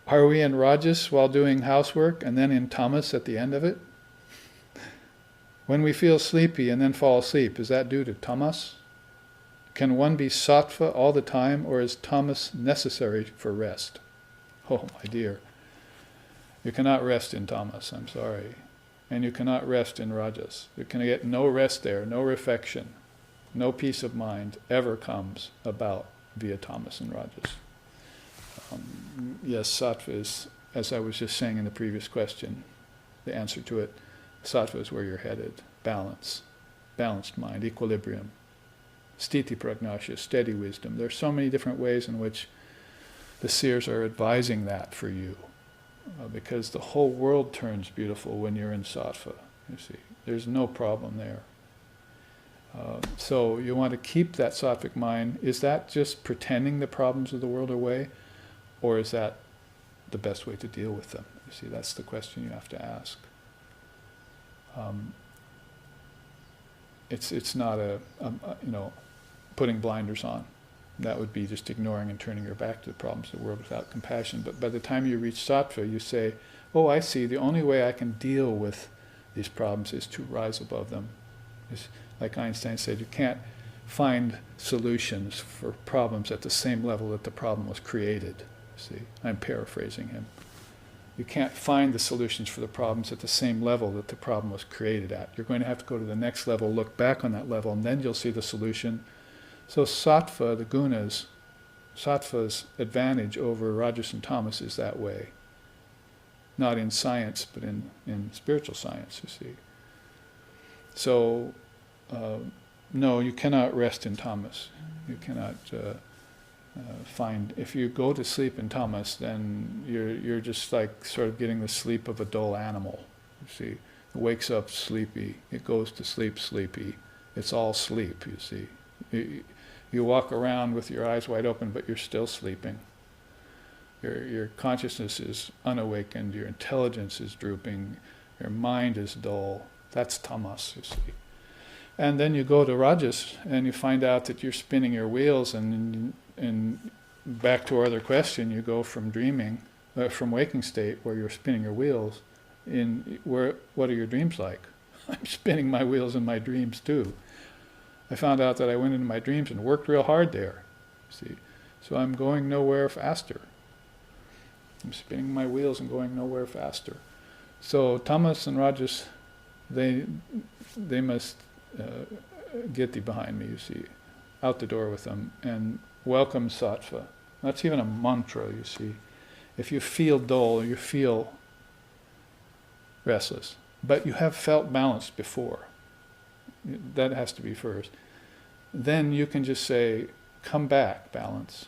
[SPEAKER 3] Are we in rajas while doing housework and then in tamas at the end of it? When we feel sleepy and then fall asleep, is that due to tamas? Can one be sattva all the time, or is tamas necessary for rest? Oh, my dear. You cannot rest in tamas, I'm sorry. And you cannot rest in rajas. You can get no rest there, no reflection, no peace of mind ever comes about via tamas and rajas. Yes, sattva is, as I was just saying in the previous question, the answer to it, sattva is where you're headed. Balance, balanced mind, equilibrium, sthiti pragnasya, steady wisdom. There's so many different ways in which the seers are advising that for you, because the whole world turns beautiful when you're in sattva, you see. There's no problem there. So you want to keep that sattvic mind. Is that just pretending the problems of the world are away, or is that the best way to deal with them? You see, that's the question you have to ask. It's not putting blinders on. That would be just ignoring and turning your back to the problems of the world without compassion. But by the time you reach sattva, you say, oh, I see, the only way I can deal with these problems is to rise above them. It's, like Einstein said, you can't find solutions for problems at the same level that the problem was created. See, I'm paraphrasing him. You can't find the solutions for the problems at the same level that the problem was created at. You're going to have to go to the next level, look back on that level, and then you'll see the solution. So sattva, the gunas, sattva's advantage over rajas and tamas is that way. Not in science, but in spiritual science, you see. So, no, you cannot rest in tamas. You cannot find, if you go to sleep in tamas, then you're just like sort of getting the sleep of a dull animal. You see, it wakes up sleepy, it goes to sleep sleepy. It's all sleep, you see. You walk around with your eyes wide open, but you're still sleeping. Your consciousness is unawakened, your intelligence is drooping, your mind is dull. That's tamas, you see. And then you go to rajas and you find out that you're spinning your wheels, and back to our other question, you go from dreaming, from waking state where you're spinning your wheels, what are your dreams like? I'm spinning my wheels in my dreams too. I found out that I went into my dreams and worked real hard there, see. So I'm going nowhere faster. I'm spinning my wheels and going nowhere faster. So tamas and rajas, they must get thee behind me, you see, out the door with them, and welcome sattva. That's even a mantra, you see. If you feel dull, you feel restless, but you have felt balanced before. That has to be first. Then you can just say, come back, balance.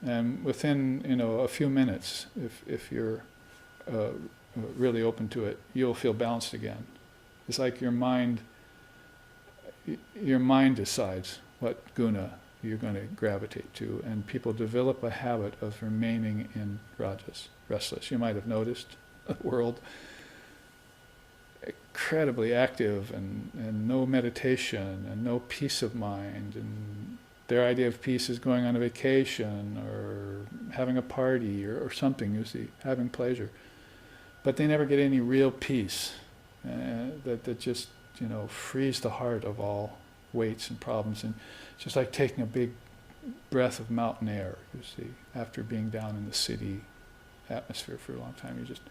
[SPEAKER 3] And within, a few minutes, if you're really open to it, you'll feel balanced again. It's like your mind decides what guna you're going to gravitate to, and people develop a habit of remaining in rajas, restless. You might have noticed the world incredibly active and no meditation and no peace of mind, and their idea of peace is going on a vacation or having a party or something, you see, having pleasure. But they never get any real peace that just, frees the heart of all weights and problems. And it's just like taking a big breath of mountain air, you see, after being down in the city atmosphere for a long time. You just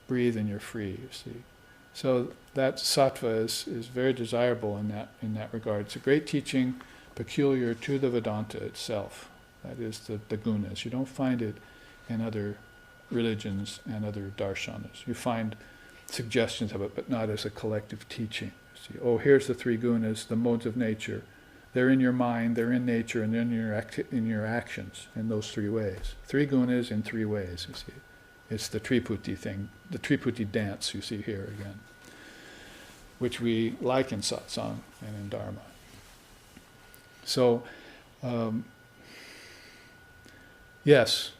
[SPEAKER 3] breathe and you're free, you see. So that sattva is very desirable in that regard. It's a great teaching peculiar to the Vedanta itself. That is the gunas. You don't find it in other religions and other darshanas. You find suggestions of it, but not as a collective teaching. You see, here's the three gunas, the modes of nature. They're in your mind, they're in nature, and they're in your actions in those three ways. Three gunas in three ways, you see. It's the Triputi thing, the Triputi dance you see here again, which we like in satsang and in dharma. So, yes,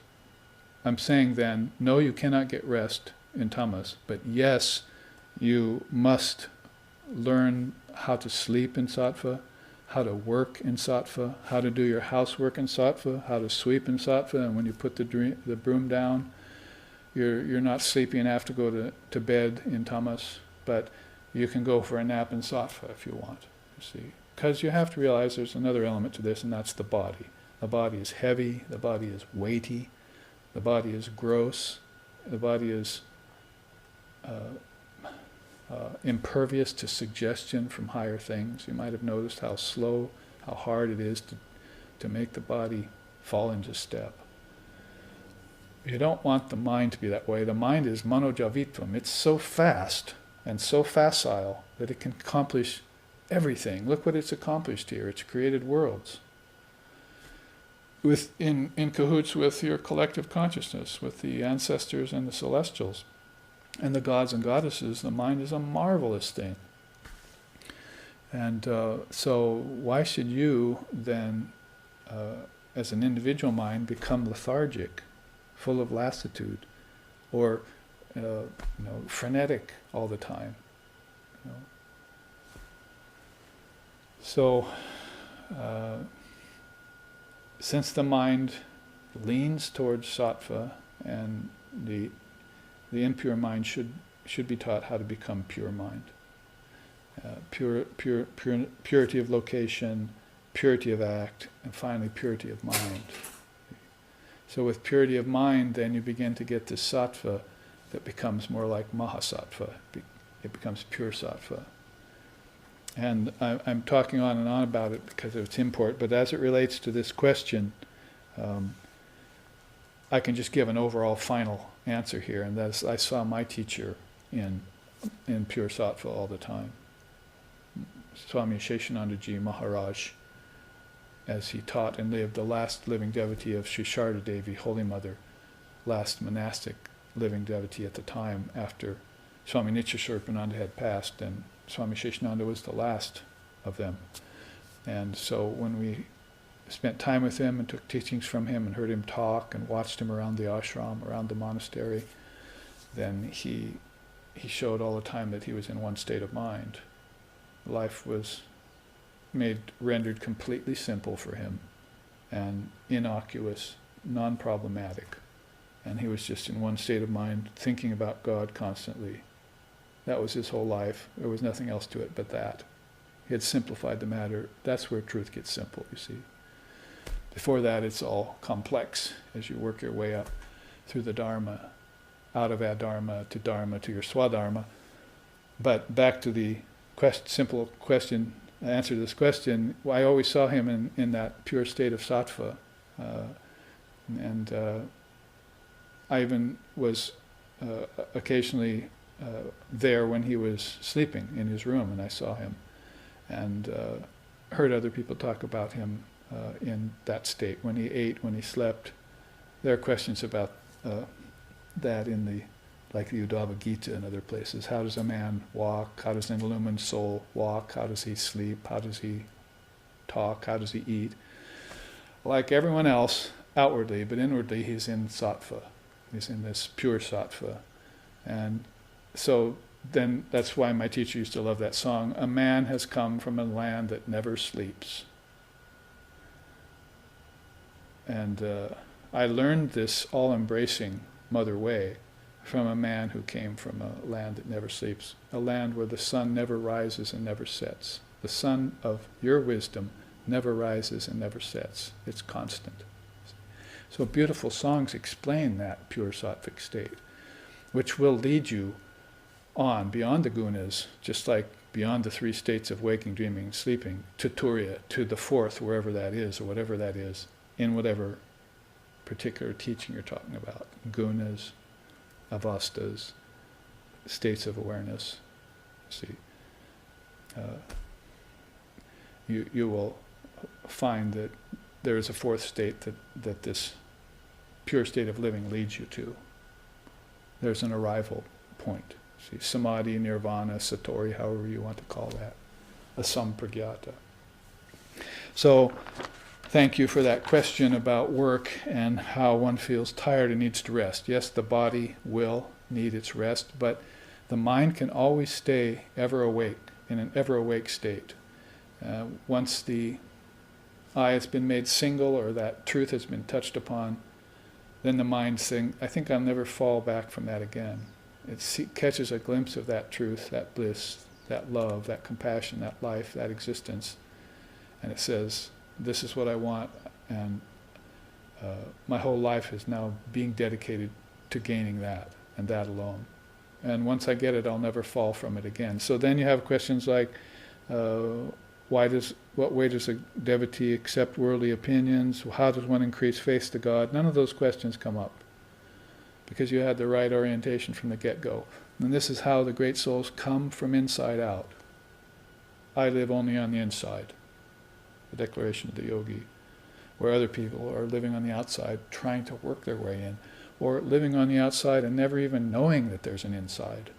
[SPEAKER 3] I'm saying then, no, you cannot get rest in tamas, but yes, you must learn how to sleep in sattva, how to work in sattva, how to do your housework in sattva, how to sweep in sattva, and when you put the broom down, you're not sleepy and have to go to bed in tamas, but you can go for a nap in sattva if you want, you see. Because you have to realize there's another element to this, and that's the body. The body is heavy, the body is weighty, the body is gross, the body is impervious to suggestion from higher things. You might have noticed how slow, how hard it is to make the body fall into step. You don't want the mind to be that way. The mind is manojavitvam. It's so fast and so facile that it can accomplish everything. Look what it's accomplished here. It's created worlds. In cahoots with your collective consciousness, with the ancestors and the celestials, and the gods and goddesses, the mind is a marvelous thing. And so why should you then, as an individual mind, become lethargic, full of lassitude, or frenetic all the time? So, since the mind leans towards sattva, and the impure mind should be taught how to become pure mind, purity of location, purity of act, and finally purity of mind. So with purity of mind, then you begin to get this sattva that becomes more like mahasattva. It becomes pure sattva. And I'm talking on and on about it because of its import, but as it relates to this question, I can just give an overall final answer here, and that's I saw my teacher in pure sattva all the time. Swami Sheshanandaji Maharaj, as he taught and lived, the last living devotee of Sri Sharda Devi, Holy Mother, last monastic living devotee at the time after Swami Nityaswarupananda had passed, and Swami Sheshananda was the last of them. And so when we spent time with him and took teachings from him and heard him talk and watched him around the ashram, around the monastery, then he showed all the time that he was in one state of mind. Life was rendered completely simple for him and innocuous, non-problematic. And he was just in one state of mind, thinking about God constantly, That was his whole life. There was nothing else to it but that. He had simplified the matter. That's where truth gets simple, you see. Before that, it's all complex as you work your way up through the Dharma, out of Adharma to Dharma to your Swadharma. But back to the simple question, answer to this question, I always saw him in that pure state of sattva. I even was occasionally there when he was sleeping in his room, and I saw him and heard other people talk about him in that state, when he ate, when he slept. There are questions about that in the Uddhava Gita and other places. How does a man walk? How does an illumined soul walk? How does he sleep? How does he talk? How does he eat? Like everyone else, outwardly, but inwardly he's in sattva. He's in this pure sattva. And so then that's why my teacher used to love that song, "A man has come from a land that never sleeps." And I learned this all-embracing mother way from a man who came from a land that never sleeps, a land where the sun never rises and never sets. The sun of your wisdom never rises and never sets. It's constant. So beautiful songs explain that pure sattvic state, which will lead you on beyond the gunas, just like beyond the three states of waking, dreaming, sleeping, to Turiya, to the fourth, wherever that is, or whatever that is, in whatever particular teaching you're talking about. Gunas, avastas, states of awareness. See, you will find that there is a fourth state that this pure state of living leads you to. There's an arrival point. See, samadhi, nirvana, satori, however you want to call that, asampragyata. So, thank you for that question about work and how one feels tired and needs to rest. Yes, the body will need its rest, but the mind can always stay ever awake, in an ever awake state. Once the eye has been made single or that truth has been touched upon, then the mind thinks, I think I'll never fall back from that again. It catches a glimpse of that truth, that bliss, that love, that compassion, that life, that existence, and it says, this is what I want, and my whole life is now being dedicated to gaining that, and that alone. And once I get it, I'll never fall from it again. So then you have questions like, what way does a devotee accept worldly opinions? How does one increase faith to God? None of those questions come up, because you had the right orientation from the get-go. And this is how the great souls come from inside out. I live only on the inside. The declaration of the yogi, where other people are living on the outside trying to work their way in, or living on the outside and never even knowing that there's an inside.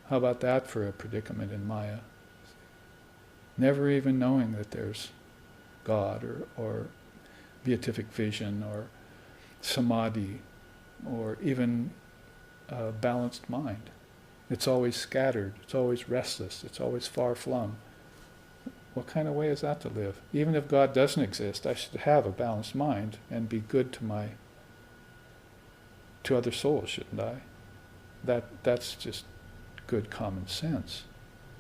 [SPEAKER 3] How about that for a predicament in Maya? Never even knowing that there's God or beatific vision or samadhi or even a balanced mind. It's always scattered, it's always restless, it's always far-flung. What kind of way is that to live? Even if God doesn't exist, I should have a balanced mind and be good to other souls, shouldn't I? That's just good common sense,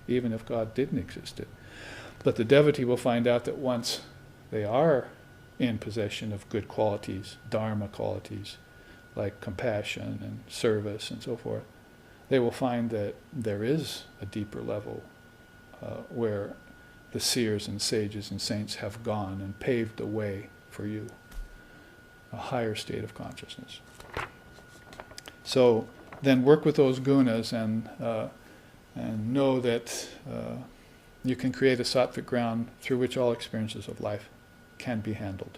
[SPEAKER 3] even if God didn't exist. But the devotee will find out that once they are in possession of good qualities, dharma qualities, like compassion and service and so forth, they will find that there is a deeper level where the seers and sages and saints have gone and paved the way for you, a higher state of consciousness. So then work with those gunas and know that you can create a sattvic ground through which all experiences of life can be handled.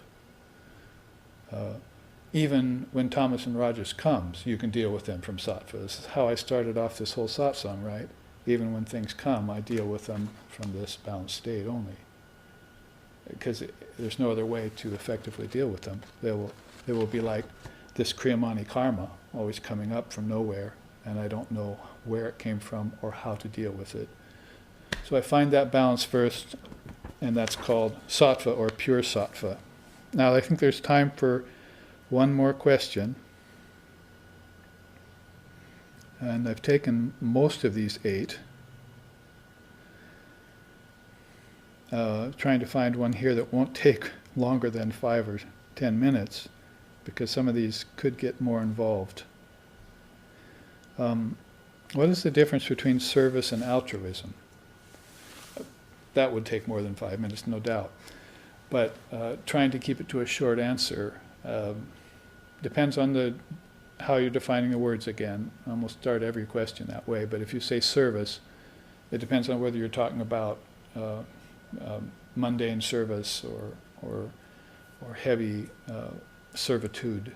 [SPEAKER 3] Even when tamas and rajas comes, you can deal with them from sattva. This is how I started off this whole satsang, right? Even when things come, I deal with them from this balanced state only. Because there's no other way to effectively deal with them. They will be like this kriyamani karma, always coming up from nowhere, and I don't know where it came from or how to deal with it. So I find that balance first, and that's called sattva or pure sattva. Now I think there's time for one more question. And I've taken most of these 8, trying to find one here that won't take longer than 5 or 10 minutes, because some of these could get more involved. What is the difference between service and altruism? That would take more than 5 minutes, no doubt. But trying to keep it to a short answer depends on how you're defining the words again. I almost start every question that way. But if you say service, it depends on whether you're talking about mundane service or heavy servitude,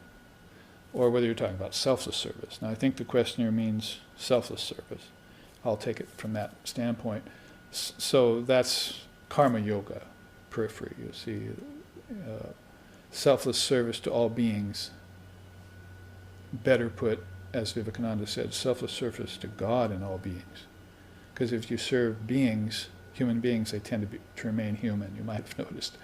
[SPEAKER 3] or whether you're talking about selfless service. Now, I think the questioner means selfless service. I'll take it from that standpoint. So that's karma yoga, periphery. You see, selfless service to all beings. Better put, as Vivekananda said, selfless service to God and all beings. Because if you serve beings, human beings, they tend to remain human. You might have noticed.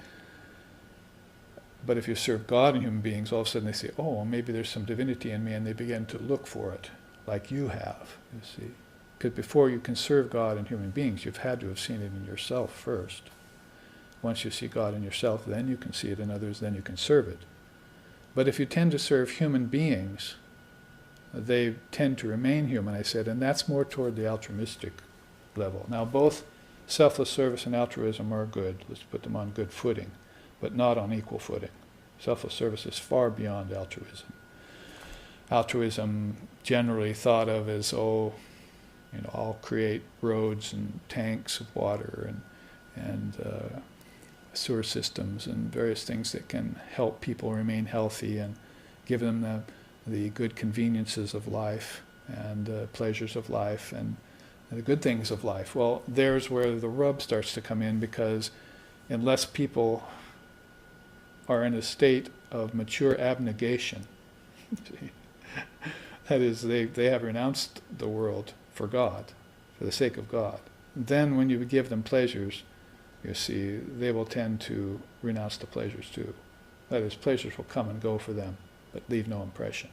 [SPEAKER 3] But if you serve God and human beings, all of a sudden they say, oh, well, maybe there's some divinity in me, and they begin to look for it, like you have, you see. Because before you can serve God and human beings, you've had to have seen it in yourself first. Once you see God in yourself, then you can see it in others, then you can serve it. But if you tend to serve human beings, they tend to remain human, I said, and that's more toward the altruistic level. Now, both selfless service and altruism are good. Let's put them on good footing, but not on equal footing. Selfless service is far beyond altruism. Altruism generally thought of as, I'll create roads and tanks of water and sewer systems and various things that can help people remain healthy and give them the good conveniences of life and pleasures of life and the good things of life. Well, there's where the rub starts to come in, because unless people are in a state of mature abnegation, that is, they have renounced the world for God, for the sake of God, then when you give them pleasures, you see, they will tend to renounce the pleasures too. That is, pleasures will come and go for them, but leave no impression.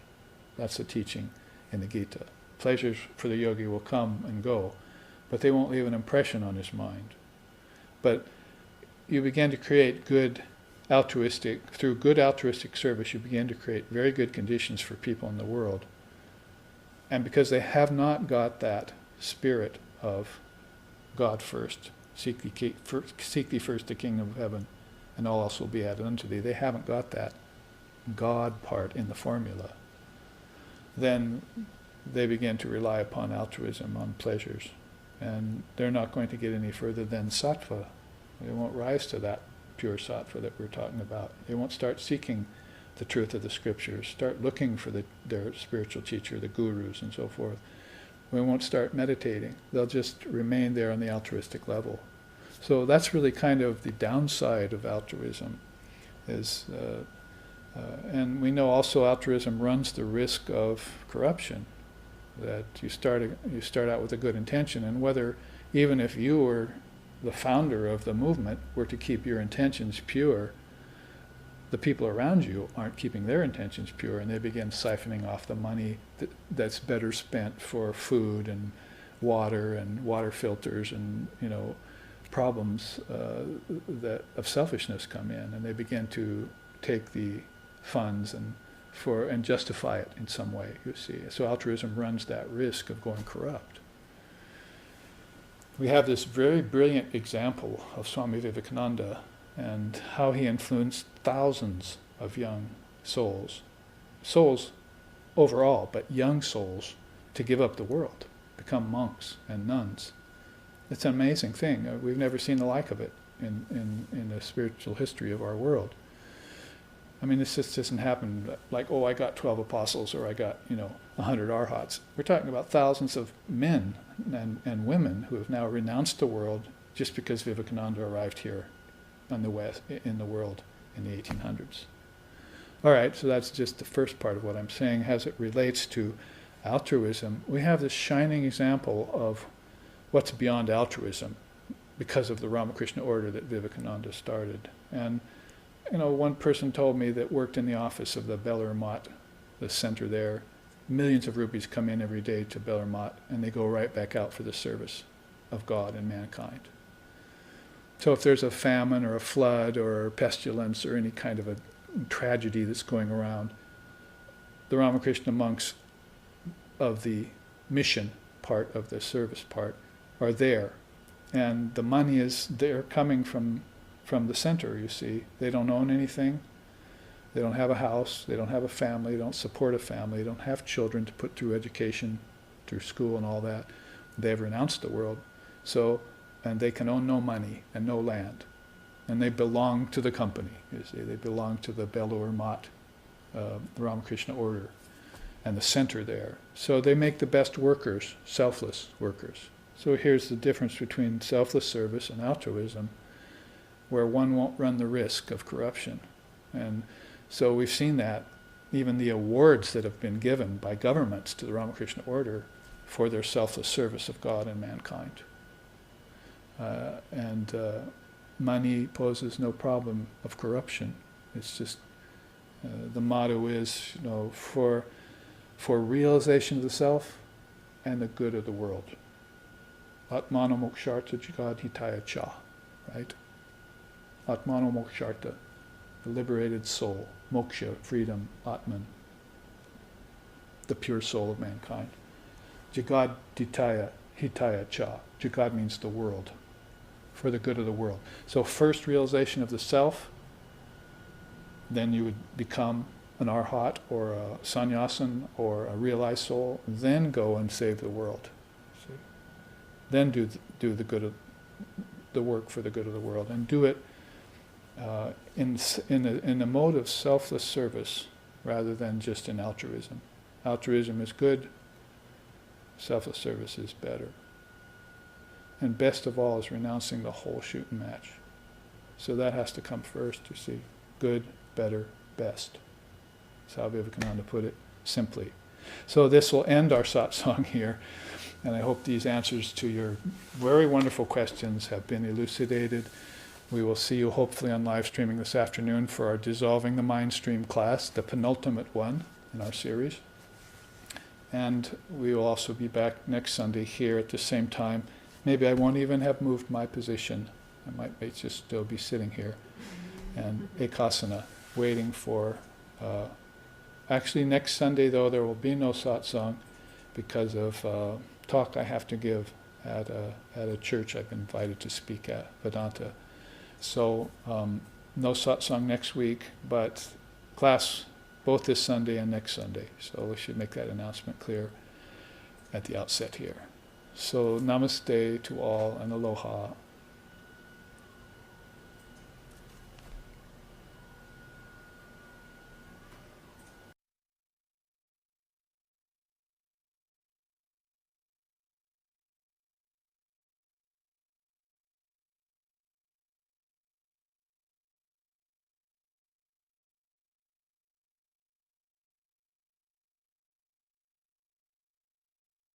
[SPEAKER 3] That's the teaching in the Gita. Pleasures for the yogi will come and go, but they won't leave an impression on his mind. But you begin to create through good altruistic service, you begin to create very good conditions for people in the world. And because they have not got that spirit of God first, seek thee first the kingdom of heaven, and all else will be added unto thee. They haven't got that God part in the formula. Then they begin to rely upon altruism, on pleasures, and they're not going to get any further than sattva. They won't rise to that pure sattva that we're talking about. They won't start seeking the truth of the scriptures, start looking for their spiritual teacher, the gurus, and so forth. We won't start meditating. They'll just remain there on the altruistic level. So that's really kind of the downside of altruism. And we know also altruism runs the risk of corruption. That you start out with a good intention, and whether, even if you were the founder of the movement, were to keep your intentions pure, the people around you aren't keeping their intentions pure, and they begin siphoning off the money that's better spent for food and water filters and problems that of selfishness come in, and they begin to take the funds and justify it in some way. You see, so altruism runs that risk of going corrupt. We have this very brilliant example of Swami Vivekananda and how he influenced thousands of young souls overall, but young souls, to give up the world, become monks and nuns. It's an amazing thing. We've never seen the like of it in the spiritual history of our world. I mean, this just doesn't happen like, I got 12 apostles or I got, 100 arhats. We're talking about thousands of men and women who have now renounced the world just because Vivekananda arrived here in the world in the 1800s. All right, so that's just the first part of what I'm saying. As it relates to altruism, we have this shining example of what's beyond altruism because of the Ramakrishna order that Vivekananda started. And one person told me that worked in the office of the Belar Mat, the center there, millions of rupees come in every day to Belar Mat, and they go right back out for the service of God and mankind. So if there's a famine or a flood or pestilence or any kind of a tragedy that's going around, the Ramakrishna monks of the mission part of the service part are there. And the money is there coming from the center, you see. They don't own anything. They don't have a house. They don't have a family. They don't support a family. They don't have children to put through education, through school and all that. They've renounced the world. So, and they can own no money and no land. And they belong to the company, you see. They belong to the Belar Mat, the Ramakrishna order, and the center there. So they make the best workers, selfless workers. So here's the difference between selfless service and altruism, where one won't run the risk of corruption. And so we've seen that, even the awards that have been given by governments to the Ramakrishna order for their selfless service of God and mankind. Money poses no problem of corruption. It's just, the motto is, for realization of the self and the good of the world. Atmano moksharta jagad hitaya cha, right? Atmano moksharta, the liberated soul, moksha, freedom, atman, the pure soul of mankind. Jagad hitaya cha, jagad means the world, for the good of the world. So first realization of the self, then you would become an arhat or a sannyasin or a realized soul, then go and save the world. See? Then do the work for the good of the world, and do it in the mode of selfless service rather than just in altruism. Altruism is good, selfless service is better. And best of all is renouncing the whole shooting match. So that has to come first, you see. Good, better, best. That's how Vivekananda put it, simply. So this will end our satsang here, and I hope these answers to your very wonderful questions have been elucidated. We will see you hopefully on live streaming this afternoon for our Dissolving the Mind Stream class, the penultimate one in our series. And we will also be back next Sunday here at the same time. Maybe I won't even have moved my position. I might just still be sitting here. And ekasana, waiting for... actually next Sunday though there will be no satsang because of talk I have to give at a church I've been invited to speak at, Vedanta. So no satsang next week, but class both this Sunday and next Sunday. So we should make that announcement clear at the outset here. So namaste to all and aloha.